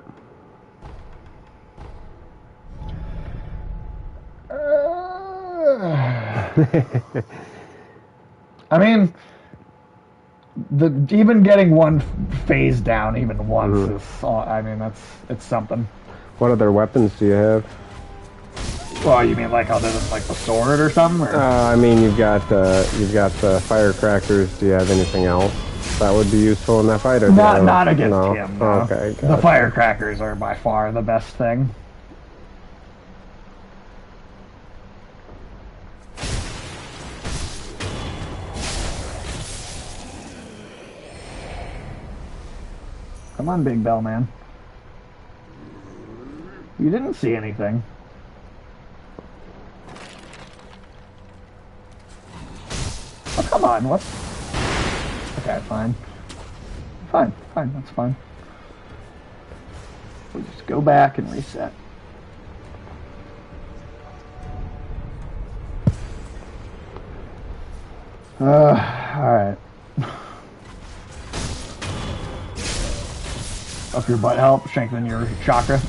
I mean, even getting one phase down even once is, I mean, it's something. What other weapons do you have? Well, you mean like other than like the sword or something? Or? I mean, you've got the firecrackers. Do you have anything else that would be useful in that fight? Or not against him. No. Okay. Gotcha. The firecrackers are by far the best thing. Come on, Big Bell Man. You didn't see anything. Oh, come on, what? Okay, fine. Fine, that's fine. We'll just go back and reset. Alright. Up your butt help, strengthen your chakra.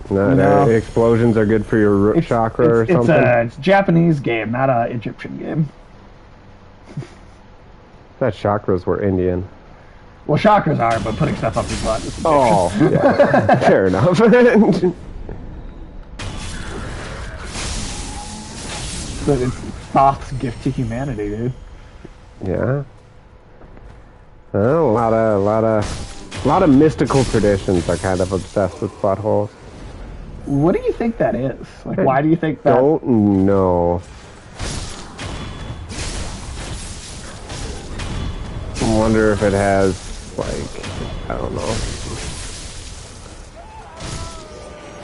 No, explosions are good for your chakra or something? It's a Japanese game, not an Egyptian game. That chakras were Indian. Well, chakras are, but putting stuff up your butt is Egyptian. Oh, yeah. Fair enough. But it's Thoth's gift to humanity, dude. Yeah. Well, a lot of mystical traditions are kind of obsessed with buttholes. What do you think that is? Like, why do you think that? Don't know. I wonder if it has, like, I don't know.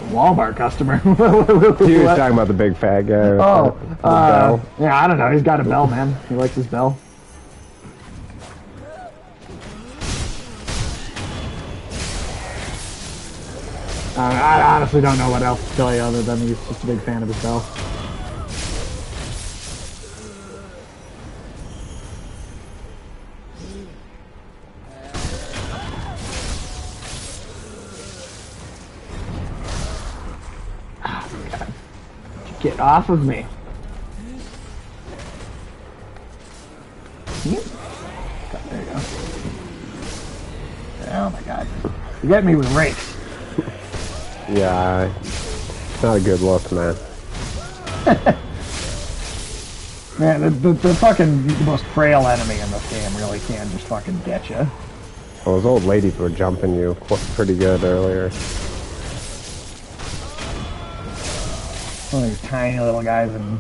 Walmart customer. He was talking about the big fat guy. Oh, bell. Yeah, I don't know. He's got a bell, man. He likes his bell. I honestly don't know what else to tell you other than he's just a big fan of himself. Oh, God. Get off of me. There you go. Oh my God. You get me with rakes. Yeah, it's not a good look, man. Man, the fucking most frail enemy in this game really can just fucking get you. Well, those old ladies were jumping you pretty good earlier. One of these tiny little guys in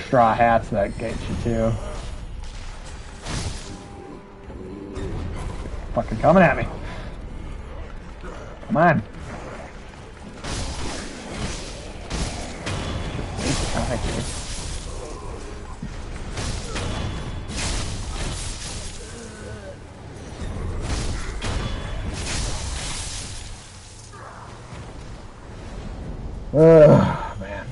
straw hats that get you too. Fucking coming at me. Come on. Oh, man.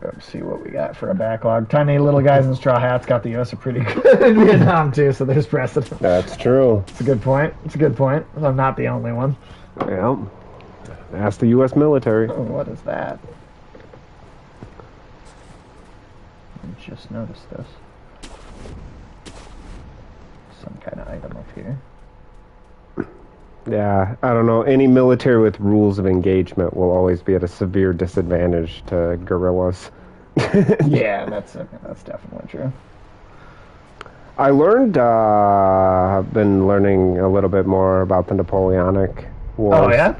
Let's see what we got for a backlog. Tiny little guys in straw hats got the U.S. pretty good in Vietnam, too, so there's precedent. That's true. It's a good point. It's a good point. I'm not the only one. Yeah. Ask the U.S. military. Oh, what is that? I just noticed this. Some kind of item up here. Yeah, I don't know. Any military with rules of engagement will always be at a severe disadvantage to guerrillas. Yeah, that's definitely true. I learned, I've been learning a little bit more about the Napoleonic Wars. Oh, yeah?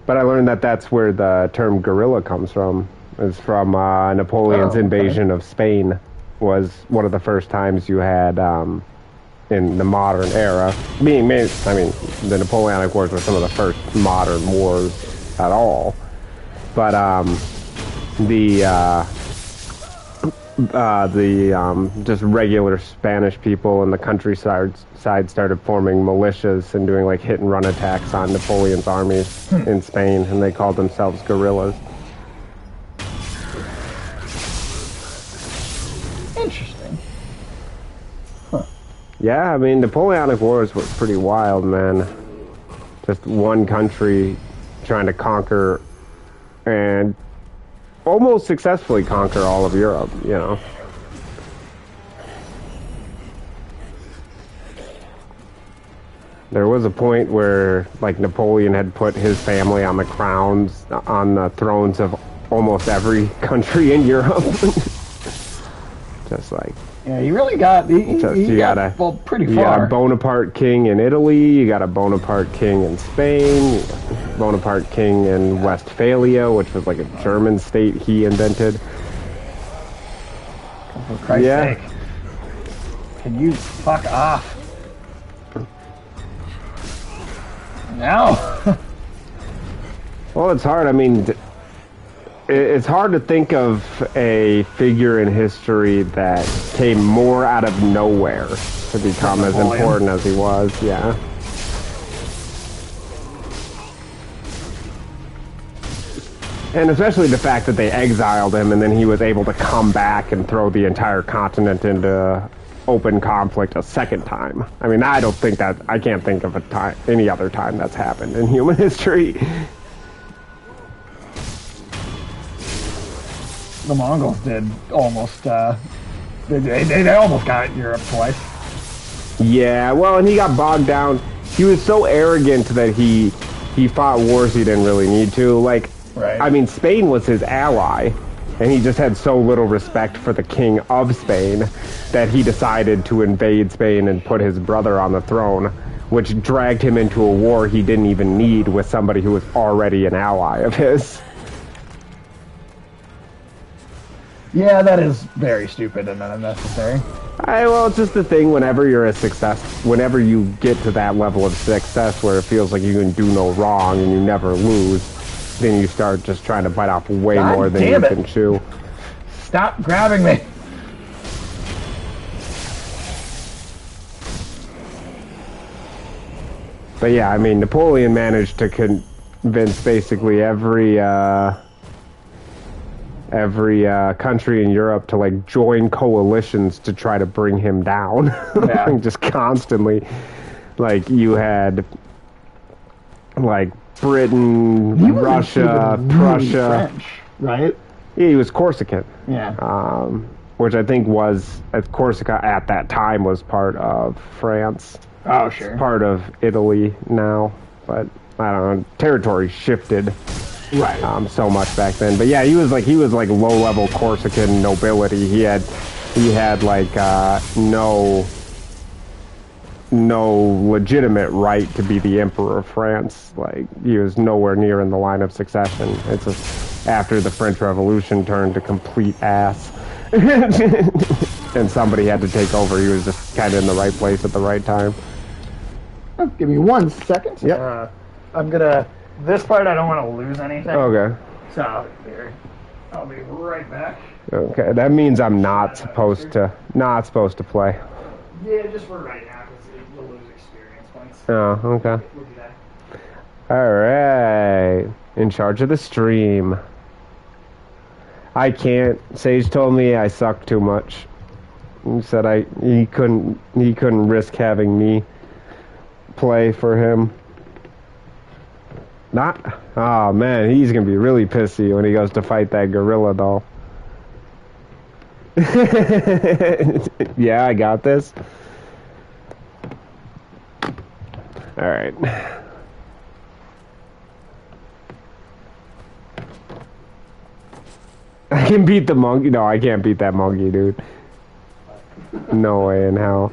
But I learned that that's where the term guerrilla comes from. It's from Napoleon's invasion of Spain. Was one of the first times you had... in the modern era, I mean, the Napoleonic Wars were some of the first modern wars at all. But just regular Spanish people in the countryside started forming militias and doing like hit and run attacks on Napoleon's armies in Spain, and they called themselves guerrillas. Interesting. Yeah, I mean, Napoleonic Wars were pretty wild, man. Just one country trying to conquer and almost successfully conquer all of Europe, you know. There was a point where, like, Napoleon had put his family on the thrones of almost every country in Europe. Just like... Yeah, he really got... He got pretty far. You got a Bonaparte king in Italy, you got a Bonaparte king in Spain, you got a Bonaparte king in Westphalia, which was like a German state he invented. For Christ's sake. Can you fuck off? No! Well, it's hard. I mean... It's hard to think of a figure in history that came more out of nowhere to become as important as he was, yeah. And especially the fact that they exiled him and then he was able to come back and throw the entire continent into open conflict a second time. I mean, I can't think of any other time that's happened in human history. The Mongols did almost, they almost got Europe twice. Yeah, well, and he got bogged down. He was so arrogant that he fought wars he didn't really need to. Like, I mean, Spain was his ally, and he just had so little respect for the king of Spain that he decided to invade Spain and put his brother on the throne, which dragged him into a war he didn't even need with somebody who was already an ally of his. Yeah, that is very stupid and unnecessary. Well, it's just the thing, whenever you get to that level of success where it feels like you can do no wrong and you never lose, then you start just trying to bite off way more than you can chew. Stop grabbing me! But yeah, I mean, Napoleon managed to convince basically every country in Europe to like join coalitions to try to bring him down. Yeah. Just constantly. Like you had like Britain, Russia, Prussia. French, right? Yeah, he was Corsican. Yeah. Which I think was Corsica at that time was part of France. Oh, sure. It's part of Italy now, but I don't know. Territory shifted. Right. So much back then. But yeah, he was like low-level Corsican nobility. He had like no legitimate right to be the emperor of France. Like he was nowhere near in the line of succession. It's just after the French Revolution turned to complete ass. And somebody had to take over. He was just kind of in the right place at the right time. Oh, give me 1 second. Yep. I'm gonna. This part I don't want to lose anything. Okay. So here, I'll be right back. Okay, that means I'm not supposed to play. Yeah, just for right now, because you'll lose experience points. Oh, okay. We'll do that. All right. In charge of the stream. I can't. Sage told me I suck too much. He said he couldn't risk having me play for him. Not. Oh man, he's gonna be really pissy when he goes to fight that gorilla doll. Yeah, I got this. All right. I can beat the monkey. No, I can't beat that monkey, dude. No way in hell.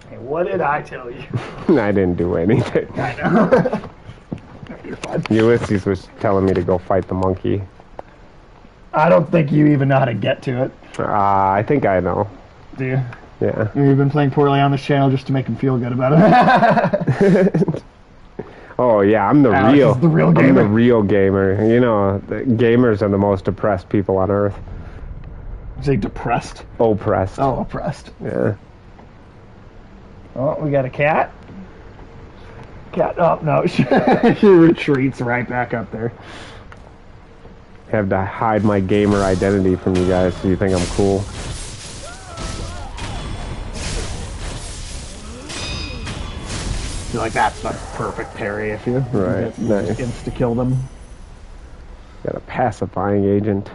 Hey, what did I tell you? I didn't do anything. I know. You're fine. Ulysses was telling me to go fight the monkey. I don't think you even know how to get to it. I think I know. Do you? Yeah. You've been playing poorly on this channel just to make him feel good about it. Oh yeah, I'm the Alex real. is the real gamer. I'm the real gamer. You know, the gamers are the most depressed people on earth. Is he depressed? Oppressed. Oh, oppressed. Yeah. Oh, we got a cat. Cat. Oh no, she retreats right back up there. Have to hide my gamer identity from you guys so you think I'm cool. Feel like that's the perfect parry if you Right, nice. Insta kill them. Got a pacifying agent.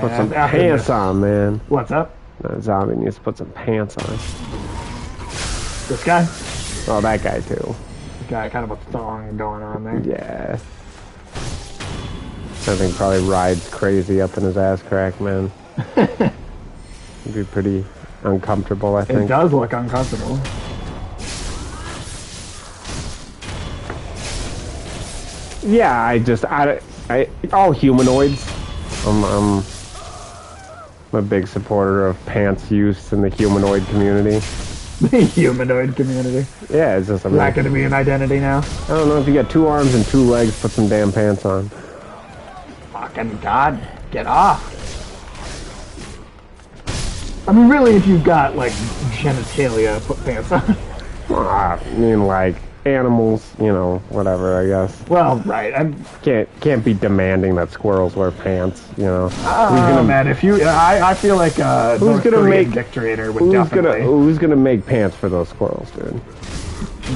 Put some pants on, man. What's up? That zombie needs to put some pants on. This guy? Oh, that guy too. This guy, kind of a thong going on there. Yeah. I think probably rides crazy up in his ass crack, man. It'd be pretty uncomfortable, I think. It does look uncomfortable. Yeah, I all humanoids. I'm a big supporter of pants use in the humanoid community. The humanoid community. Yeah, it's just Is that going to be an identity now? I don't know, if you got 2 arms and 2 legs, put some damn pants on. Fucking God, get off. I mean, really, if you've got, like, genitalia, put pants on. I mean, like, animals, you know, whatever, I guess. Well, right. Can't be demanding that squirrels wear pants, you know. Man, if you... I feel like who's gonna make dictator would definitely... Who's gonna make pants for those squirrels, dude?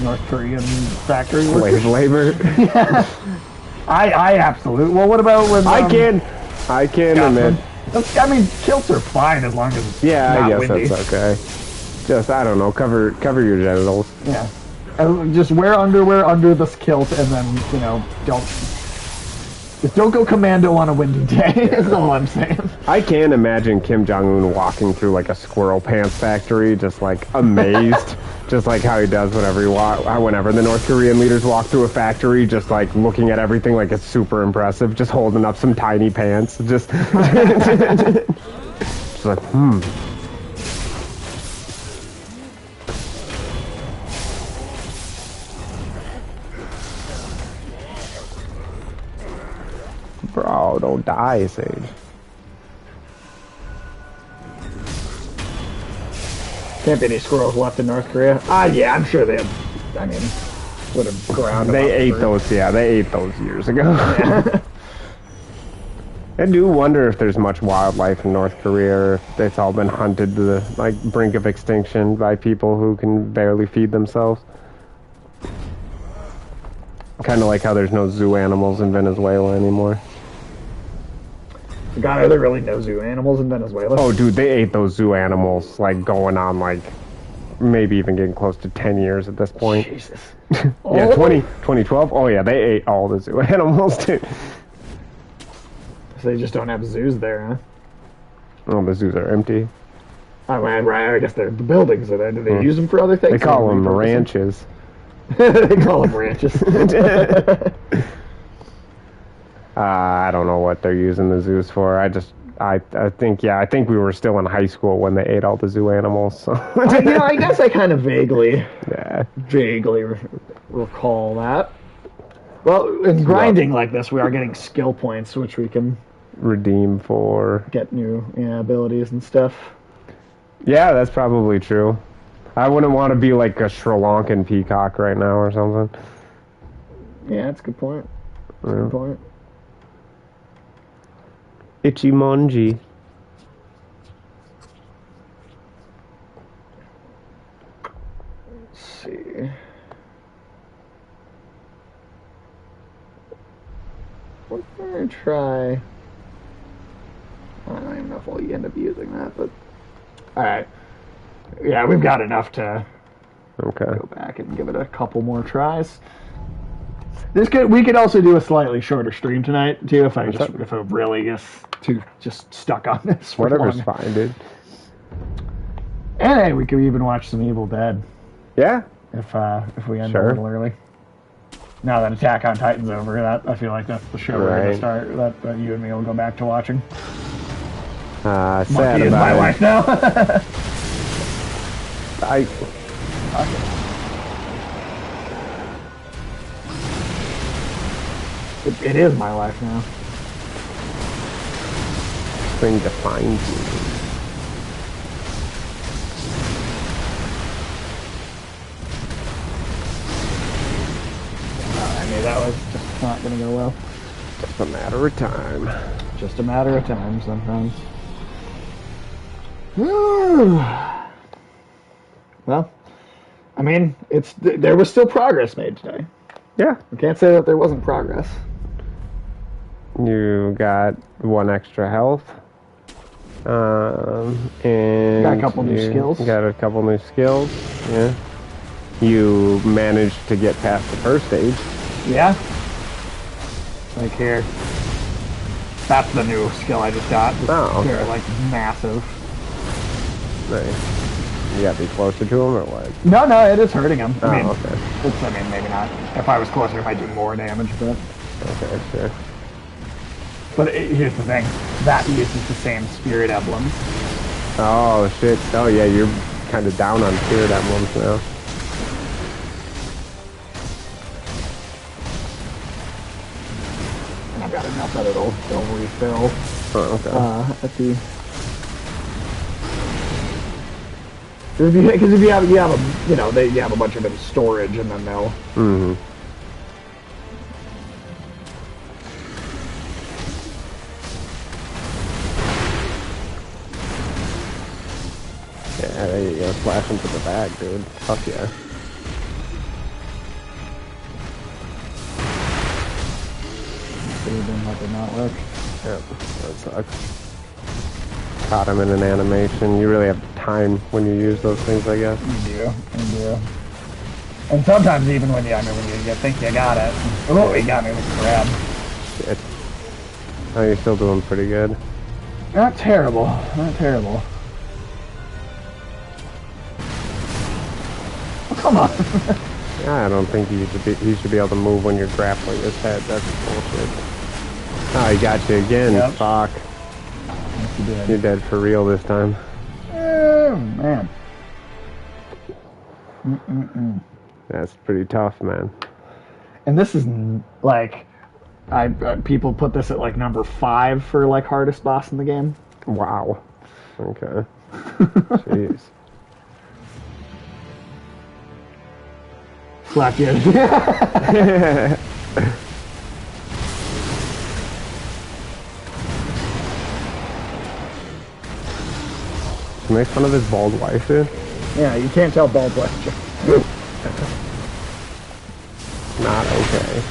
North Korean factory Slave labor? Yeah. I absolutely... Well, what about when... I can admit... I mean, kilts are fine as long as it's I guess windy. that's okay. Just, I don't know, cover your genitals. Yeah. Just wear underwear under this kilt and then, you know, don't go commando on a windy day, is all I'm saying. I can't imagine Kim Jong-un walking through, like, a squirrel pants factory, just, like, amazed. Just like how he does whenever the North Korean leaders walk through a factory, just, like, looking at everything like it's super impressive, just holding up some tiny pants. Just, just like, Bro, don't die, Sage. Can't be any squirrels left in North Korea. Yeah, I'm sure they have. I mean, would have ground. They ate those. Yeah, they ate those years ago. Yeah. I do wonder if there's much wildlife in North Korea, or if it's all been hunted to the brink of extinction by people who can barely feed themselves. Kind of like how there's no zoo animals in Venezuela anymore. God, are there really no zoo animals in Venezuela? Oh, dude, they ate those zoo animals, going on, maybe even getting close to 10 years at this point. Jesus. Yeah, 2012? Oh, yeah, they ate all the zoo animals, too. So they just don't have zoos there, huh? Oh, the zoos are empty. Oh, man, right. I guess they're the buildings are there. Do they use them for other things? They call them ranches. They call them ranches. I don't know what they're using the zoos for. I think we were still in high school when they ate all the zoo animals. So. I guess I kind of vaguely recall that. Well, in grinding like this, we are getting skill points, which we can redeem for get new abilities and stuff. Yeah, that's probably true. I wouldn't want to be like a Sri Lankan peacock right now or something. Yeah, that's a good point. That's a good point. Ichimonji. Let's see. We're gonna try. I don't even know if we'll end up using that, but alright. Yeah, we've got enough to go back and give it a couple more tries. We could also do a slightly shorter stream tonight too if it really gets too just stuck on this. Whatever's fine, dude. And hey, we could even watch some Evil Dead. Yeah. If we end a little early. Now that Attack on Titan's over, I feel like that's the show we're gonna start. That you and me will go back to watching. Sad Monkey about is my wife now. It is my life now. Thing defines you. I knew that was just not going to go well. Just a matter of time. Just a matter of time sometimes. Well, I mean, there was still progress made today. Yeah. I can't say that there wasn't progress. You got 1 extra health. And got a couple new skills. Got a couple new skills, yeah. You managed to get past the first stage. Yeah. Like here. That's the new skill I just got. They're like massive. Nice. You gotta be closer to him or what? No, it is hurting him. Okay. I mean, maybe not. If I was closer, it might do more damage, but... Okay, sure. But here's the thing. That uses the same spirit emblems. Oh, shit. Oh, yeah, you're kind of down on spirit emblems now. And I've got enough that it'll refill. Oh, okay. At the... Because if you have a bunch of them in storage, and then they'll. Mm-hmm. Yeah, there you go. Flash into the bag, dude. Fuck yeah. That did not work. Yep, that sucks. Caught him in an animation. You really have time when you use those things, I guess. You do. And sometimes even when you think you got it, oh, he got me with the grab. Shit. Oh, you're still doing pretty good. Not terrible. Oh, come on. I don't think he should be able to move when you're grappling his head. That's bullshit. Oh, he got you again. Yep. Fuck. You're dead for real this time. Oh, man. That's pretty tough, man. And this is like, people put this at like number 5 for like hardest boss in the game. Wow. Okay. Jeez. Slapped you. Make fun of his bald wife, dude. Yeah, you can't tell bald wife. Not okay.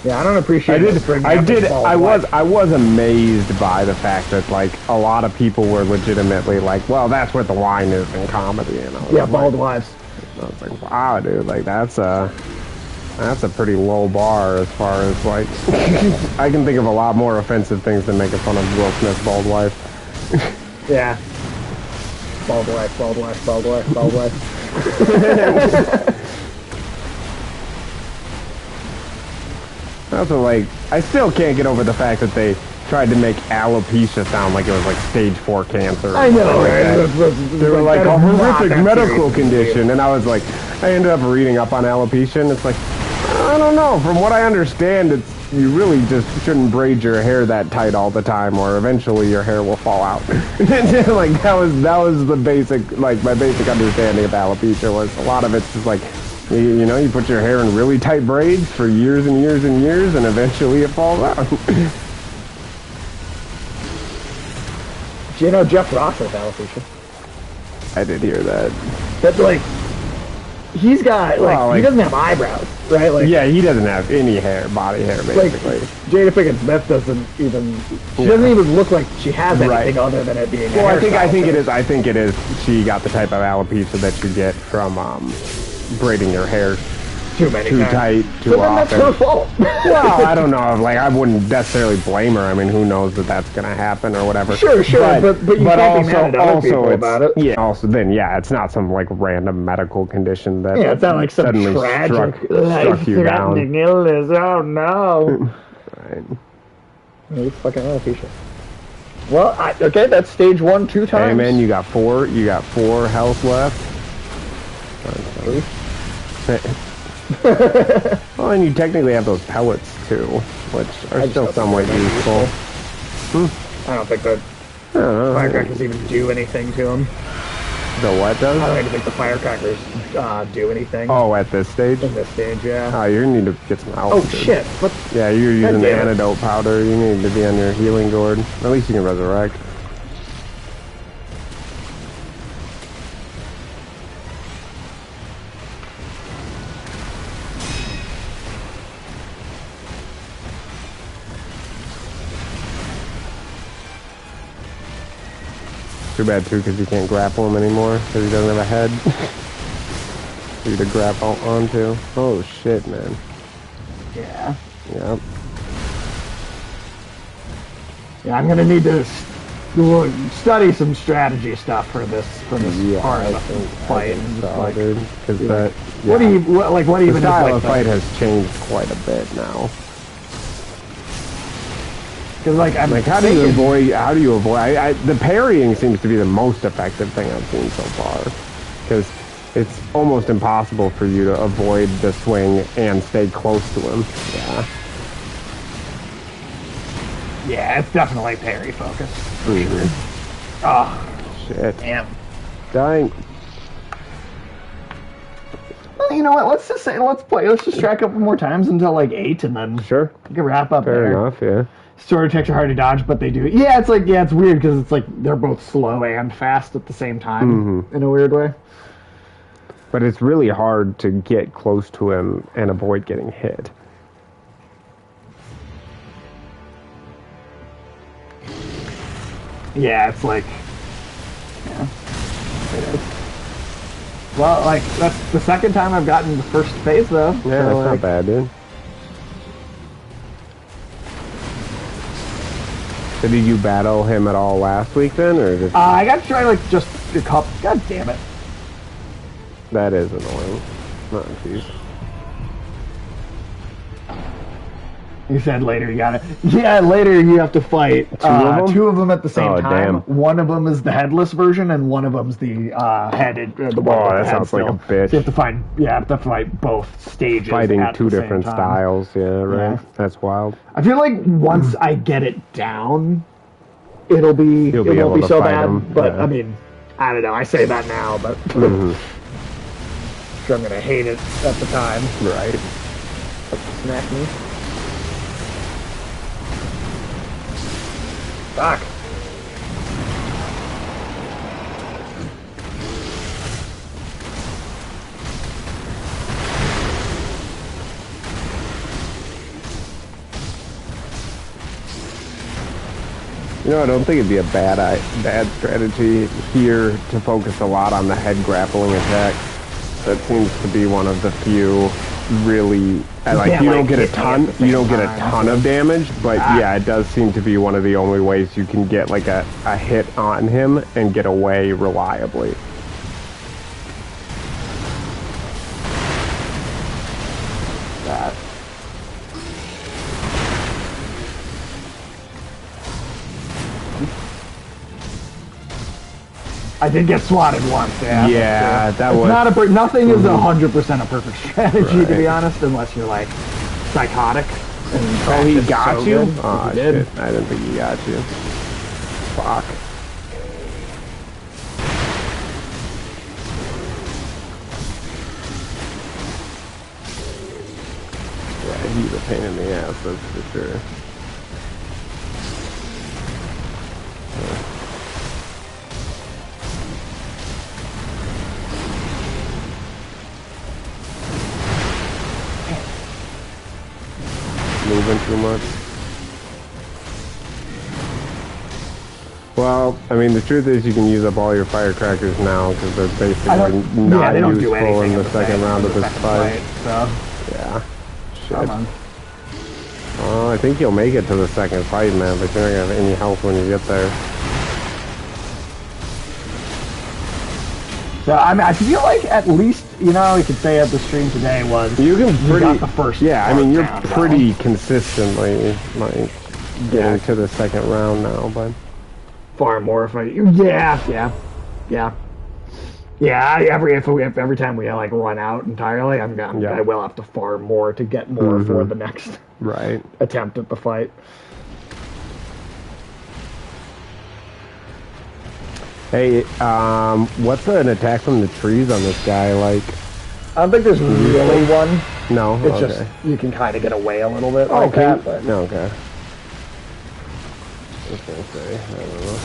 Yeah, I don't appreciate I was amazed by the fact that like a lot of people were legitimately like, well, that's what the line is in comedy, you know. Yeah, bald wives. I was like, wow, dude, like that's a pretty low bar as far as like I can think of a lot more offensive things than making fun of Will Smith's bald wife. Yeah. Bald wife, bald wife, bald wife, bald wife. Also, like, I still can't get over the fact that they tried to make alopecia sound like it was like stage 4 cancer. I know, right? They were like a horrific medical condition, and I was like, I ended up reading up on alopecia, and it's like, I don't know. From what I understand, it's you really just shouldn't braid your hair that tight all the time, or eventually your hair will fall out. Like that was the basic, like my basic understanding of alopecia was a lot of it's just like, you know, you put your hair in really tight braids for years and years and years, and eventually it falls out. Do you know Jeff Ross has alopecia? I did hear that. But like, he's got like he doesn't have eyebrows, right? Like, yeah, he doesn't have any hair, body hair, basically. Like, Jada Pinkett Smith doesn't even. She doesn't even look like she has anything other than it being. Well, I think it is. She got the type of alopecia that you get from braiding your hair too tight, too but then often. That's her fault. Well, I don't know. Like, I wouldn't necessarily blame her. I mean, who knows that that's going to happen or whatever. Sure, but you can't be mad at other people about it. Yeah. Also, then it's not some like random medical condition that it's not like some suddenly tragic struck you down. Illness. Oh no. Right. It's fucking alopecia. Well, okay, that's stage 1 2 times. Hey man, you got 4 health left. Well, and you technically have those pellets too, which are still somewhat useful. I don't think the firecrackers even do anything to them. The what does? I don't even think the firecrackers do anything. Oh, at this stage? In this stage, yeah. Oh, you need to get some health. Oh, shit. What? Yeah, you're using the antidote powder. You need to be on your healing gourd. At least you can resurrect. Too bad too, because you can't grapple him anymore, because he doesn't have a head for you to grapple onto. Oh shit, man. Yeah. Yep. Yeah, I'm gonna need to study some strategy stuff for this part of the fight. What even? The style of fight has changed quite a bit now. How do you avoid? The parrying seems to be the most effective thing I've seen so far, because it's almost impossible for you to avoid the swing and stay close to him. Yeah, it's definitely parry focused. For sure. Oh shit! Damn. Dying. Well, you know what? Let's just try a couple more times until like 8, and then sure we can wrap up. Fair enough. Yeah. Sword attacks are hard to dodge, but they do. Yeah, it's weird because it's like they're both slow and fast at the same time in a weird way. But it's really hard to get close to him and avoid getting hit. Yeah, it's like, it is. Well, like that's the second time I've gotten the first phase though. Yeah, so, that's not bad, dude. So did you battle him at all last week then, or just? I got to try just a couple. God damn it! That is annoying. Oh, jeez. You said later you gotta. Yeah, later you have to fight two of them at the same time. Damn. One of them is the headless version, and one of them's the headed. The one with that the sounds like a bitch. So you have to fight both stages. Fighting two different styles. Yeah, right. Yeah. That's wild. I feel like once I get it down, it won't be so bad. But I mean, I don't know. I say that now, but. sure I'm gonna hate it at the time. Right. Smack me. Fuck. You know, I don't think it'd be a bad strategy here to focus a lot on the head grappling attack. That seems to be one of the few really you don't get a ton of damage, but yeah, it does seem to be one of the only ways you can get like a hit on him and get away reliably. That. I did get swatted once. Yeah, that was not a nothing is 100% a perfect strategy, to be honest, unless you're like psychotic. Oh, he got you? Oh, he did. Shit. I didn't think he got you. Fuck. Yeah, he's a pain in the ass, that's for sure. Moving too much. Well, I mean, the truth is you can use up all your firecrackers now because they're basically not useful in the second round of this fight. So. Yeah. Shit. Oh, I think you'll make it to the second fight, man, but you're not gonna have any health when you get there. So, I mean, I feel like at least, you know, we could say at the stream today was you got the first. Yeah, I mean, you're pretty consistently like getting to the second round now, but far more if I. Yeah. Every time we like run out entirely, I will have to farm more to get more for the next attempt at the fight. Hey, what's an attack from the trees on this guy like? I don't think there's really one. No, it's just you can kind of get away a little bit like that. But no, okay. I was gonna say, I don't know.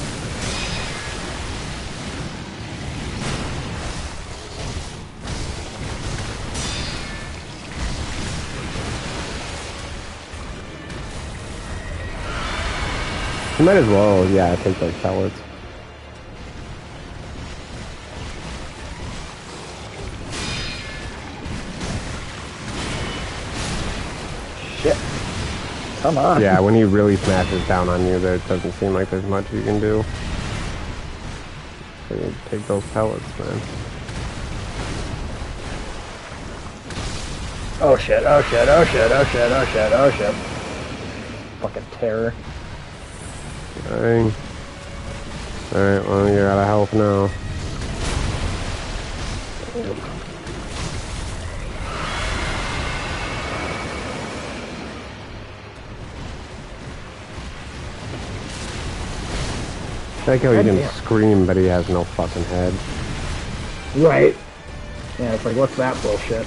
You might as well, yeah, take those pellets. Shit. Come on. Yeah, when he really smashes down on you, there doesn't seem like there's much you can do. So you take those pellets, man. Oh shit, oh shit, oh shit, oh shit, oh shit, oh shit. Fucking terror. Dang. Alright, well, you're out of health now. I like how he can scream, but he has no fucking head. Right. Yeah, it's like, what's that bullshit?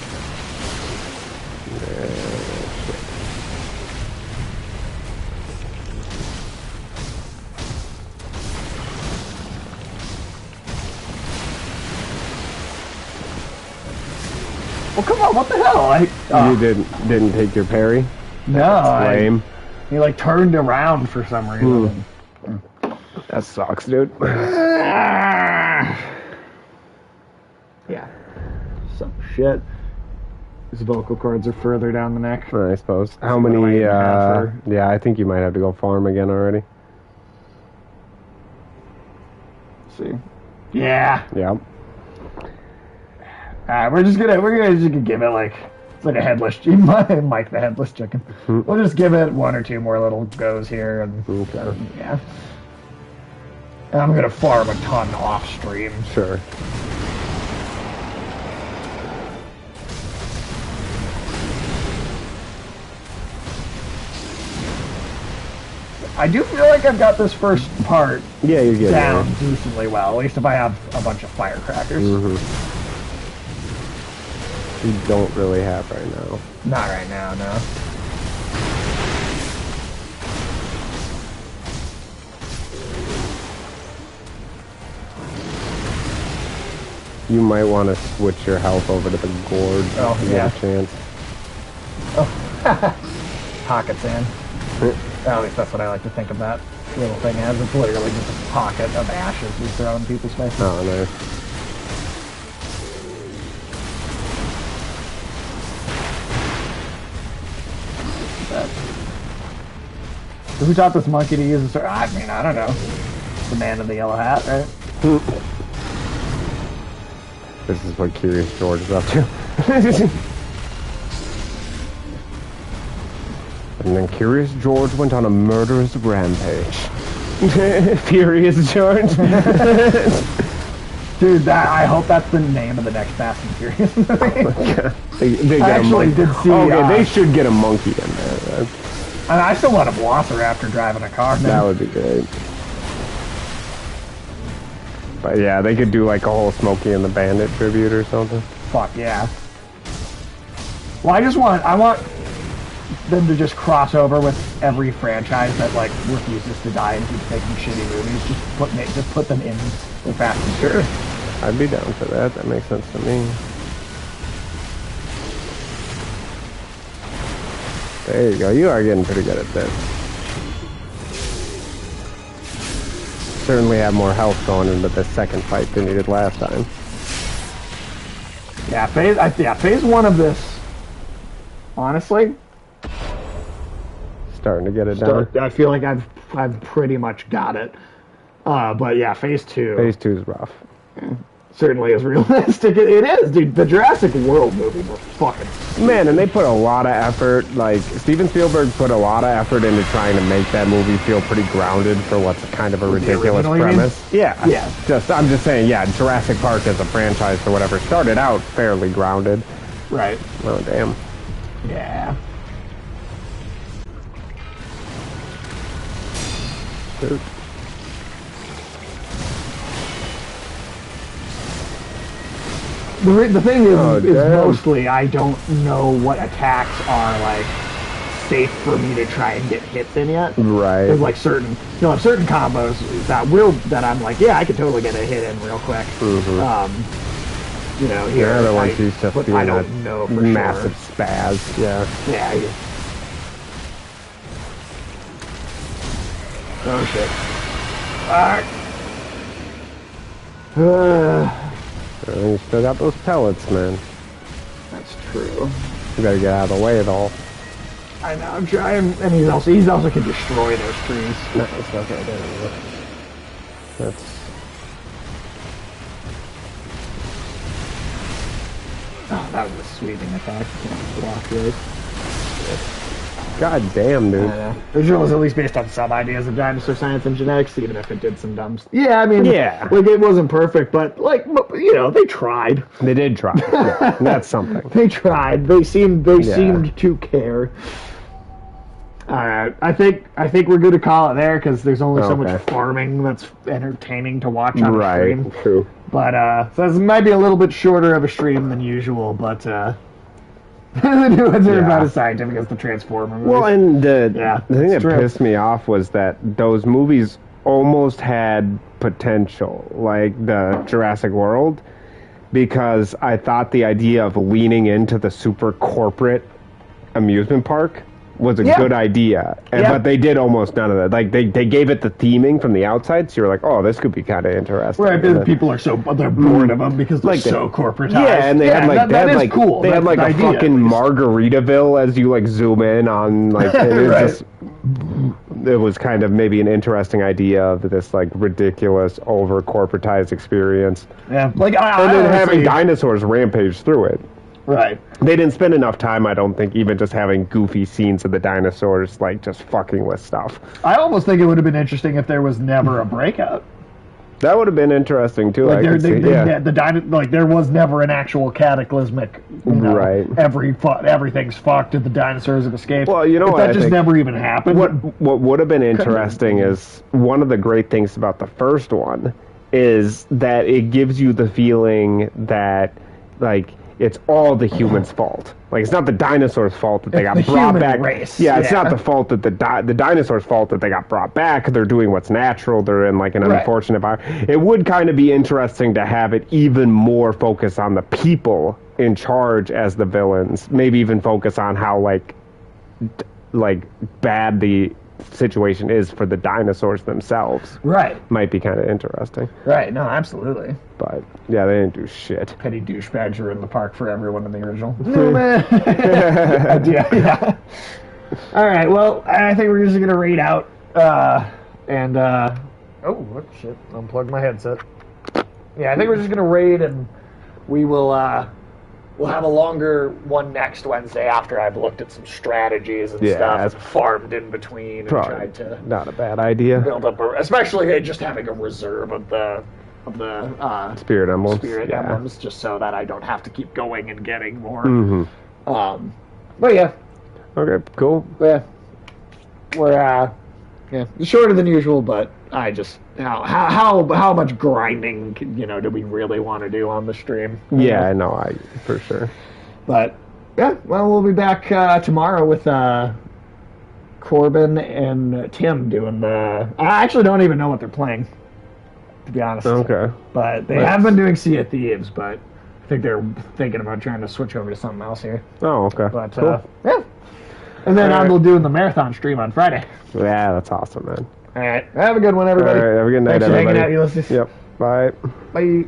Well, come on, what the hell? You didn't take your parry? No. That's lame. He like turned around for some reason. That sucks, dude. Yeah. Some shit. His vocal cords are further down the neck. I suppose. How many, yeah, I think you might have to go farm again already. Let's see. Yeah. Yeah. We're just gonna give it like, it's like a headless, Mike the headless chicken. We'll just give it one or two more little goes here, and yeah. And I'm gonna farm a ton off stream. Sure. I do feel like I've got this first part down decently well, at least if I have a bunch of firecrackers. you don't really have right now. Not right now, no. You might want to switch your health over to the Gorge if you get a chance. Oh, pocket sand. At least that's what I like to think of that little thing as. It's literally just a pocket of ashes you throw in people's faces. Oh, nice. Who taught this monkey to use a sword? I mean, I don't know. The man in the yellow hat, right? This is what Curious George is up to. And then Curious George went on a murderous rampage. Furious George. Dude, I hope that's the name of the next Fast and Furious movie. Oh they I actually did see... Okay, they should get a monkey in there. And I still want a Velociraptor driving a car, man. That would be great. But yeah, they could do like a whole Smokey and the Bandit tribute or something. Fuck yeah. Well, I want them to just cross over with every franchise that like refuses to die and keeps making shitty movies. Just put them in the Fast and Furious. I'd be down for that. That makes sense to me. There you go. You are getting pretty good at this. Certainly have more health going into this second fight than you did last time. Yeah, phase one of this, honestly, starting to get it down. I feel like I've pretty much got it. But yeah, phase two. Phase two is rough. Certainly is realistic. It is, dude. The Jurassic World movies were fucking stupid. Man, and they put a lot of effort. Like Steven Spielberg put a lot of effort into trying to make that movie feel pretty grounded for what's kind of a ridiculous premise. Yeah. I'm just saying. Yeah, Jurassic Park as a franchise or whatever started out fairly grounded. Right. Oh damn. Yeah. Dude. The thing is mostly I don't know what attacks are like safe for me to try and get hits in yet. Right. There's like certain combos that I'm like, yeah, I could totally get a hit in real quick. Mm-hmm. Here the other ones used to feel I don't know for massive spaz. Yeah. Yeah. Oh shit. You still got those pellets, man. That's true. You gotta get out of the way at all. I know, I'm trying, and he's also can destroy those trees. Nice, okay, there we go. That's... Oh, that was a sweeping attack. Block those. God damn, dude. The original was at least based on some ideas of dinosaur science and genetics, even if it did some dumb stuff. Yeah, I mean, like, it wasn't perfect, but, like, they tried. They did try. Yeah, that's something. They tried. They seemed to care. Alright, I think we're good to call it there, because there's only so much farming that's entertaining to watch on the stream. Right, true. But, so this might be a little bit shorter of a stream than usual, but, they're about as scientific as the Transformer movies. Well, and the thing that pissed me off was that those movies almost had potential, like the Jurassic World, because I thought the idea of leaning into the super corporate amusement park was a good idea, but they did almost none of that. Like they gave it the theming from the outside, so you're like, oh, this could be kind of interesting. Right, because people are they're bored of them because they're so corporatized. Yeah, and they had like cool. They had like a fucking Margaritaville as you like zoom in on like it was kind of maybe an interesting idea of this like ridiculous over corporatized experience. Yeah, like and then having dinosaurs rampage through it. Right. They didn't spend enough time, I don't think, even just having goofy scenes of the dinosaurs, like, just fucking with stuff. I almost think it would have been interesting if there was never a breakout. That would have been interesting, too. Like, there was never an actual cataclysmic, right. Everything's fucked and the dinosaurs have escaped. Well, you know what? That just never even happened. What would have been interesting is one of the great things about the first one is that it gives you the feeling that, like, it's all the humans' fault. Like, it's not the dinosaurs' fault that they got the brought human back. Race. Yeah, it's not the fault that the dinosaurs' fault that they got brought back. They're doing what's natural. They're in like an unfortunate environment. It would kind of be interesting to have it even more focus on the people in charge as the villains. Maybe even focus on how like bad the situation is for the dinosaurs themselves. Right. Might be kind of interesting. Right. No, absolutely. But yeah, they didn't do shit. Petty douchebags are in the park for everyone in the original. No man. Yeah. All right. Well, I think we're just gonna raid out. Oh, what shit? Unplug my headset. Yeah, I think we're just gonna raid, and we will. We'll have a longer one next Wednesday after I've looked at some strategies and stuff, and farmed in between, and tried to. Not a bad idea. Build up, especially just having a reserve of the spirit emblems. Emblems, just so that I don't have to keep going and getting more. Mm-hmm. But yeah. Okay. Cool. Yeah. We're shorter than usual, but I just how much grinding do we really want to do on the stream? Yeah, I know, for sure. But yeah, well, we'll be back tomorrow with Corbin and Tim doing the. I actually don't even know what they're playing, to be honest. Okay. But they have been doing Sea of Thieves, but I think they're thinking about trying to switch over to something else here. Oh, okay. But cool. yeah. And then I'm doing the marathon stream on Friday. Yeah, that's awesome, man. All right. Have a good one, everybody. All right. Have a good night, Thanks everybody. for hanging out, Ulysses. Yep. Bye. Bye.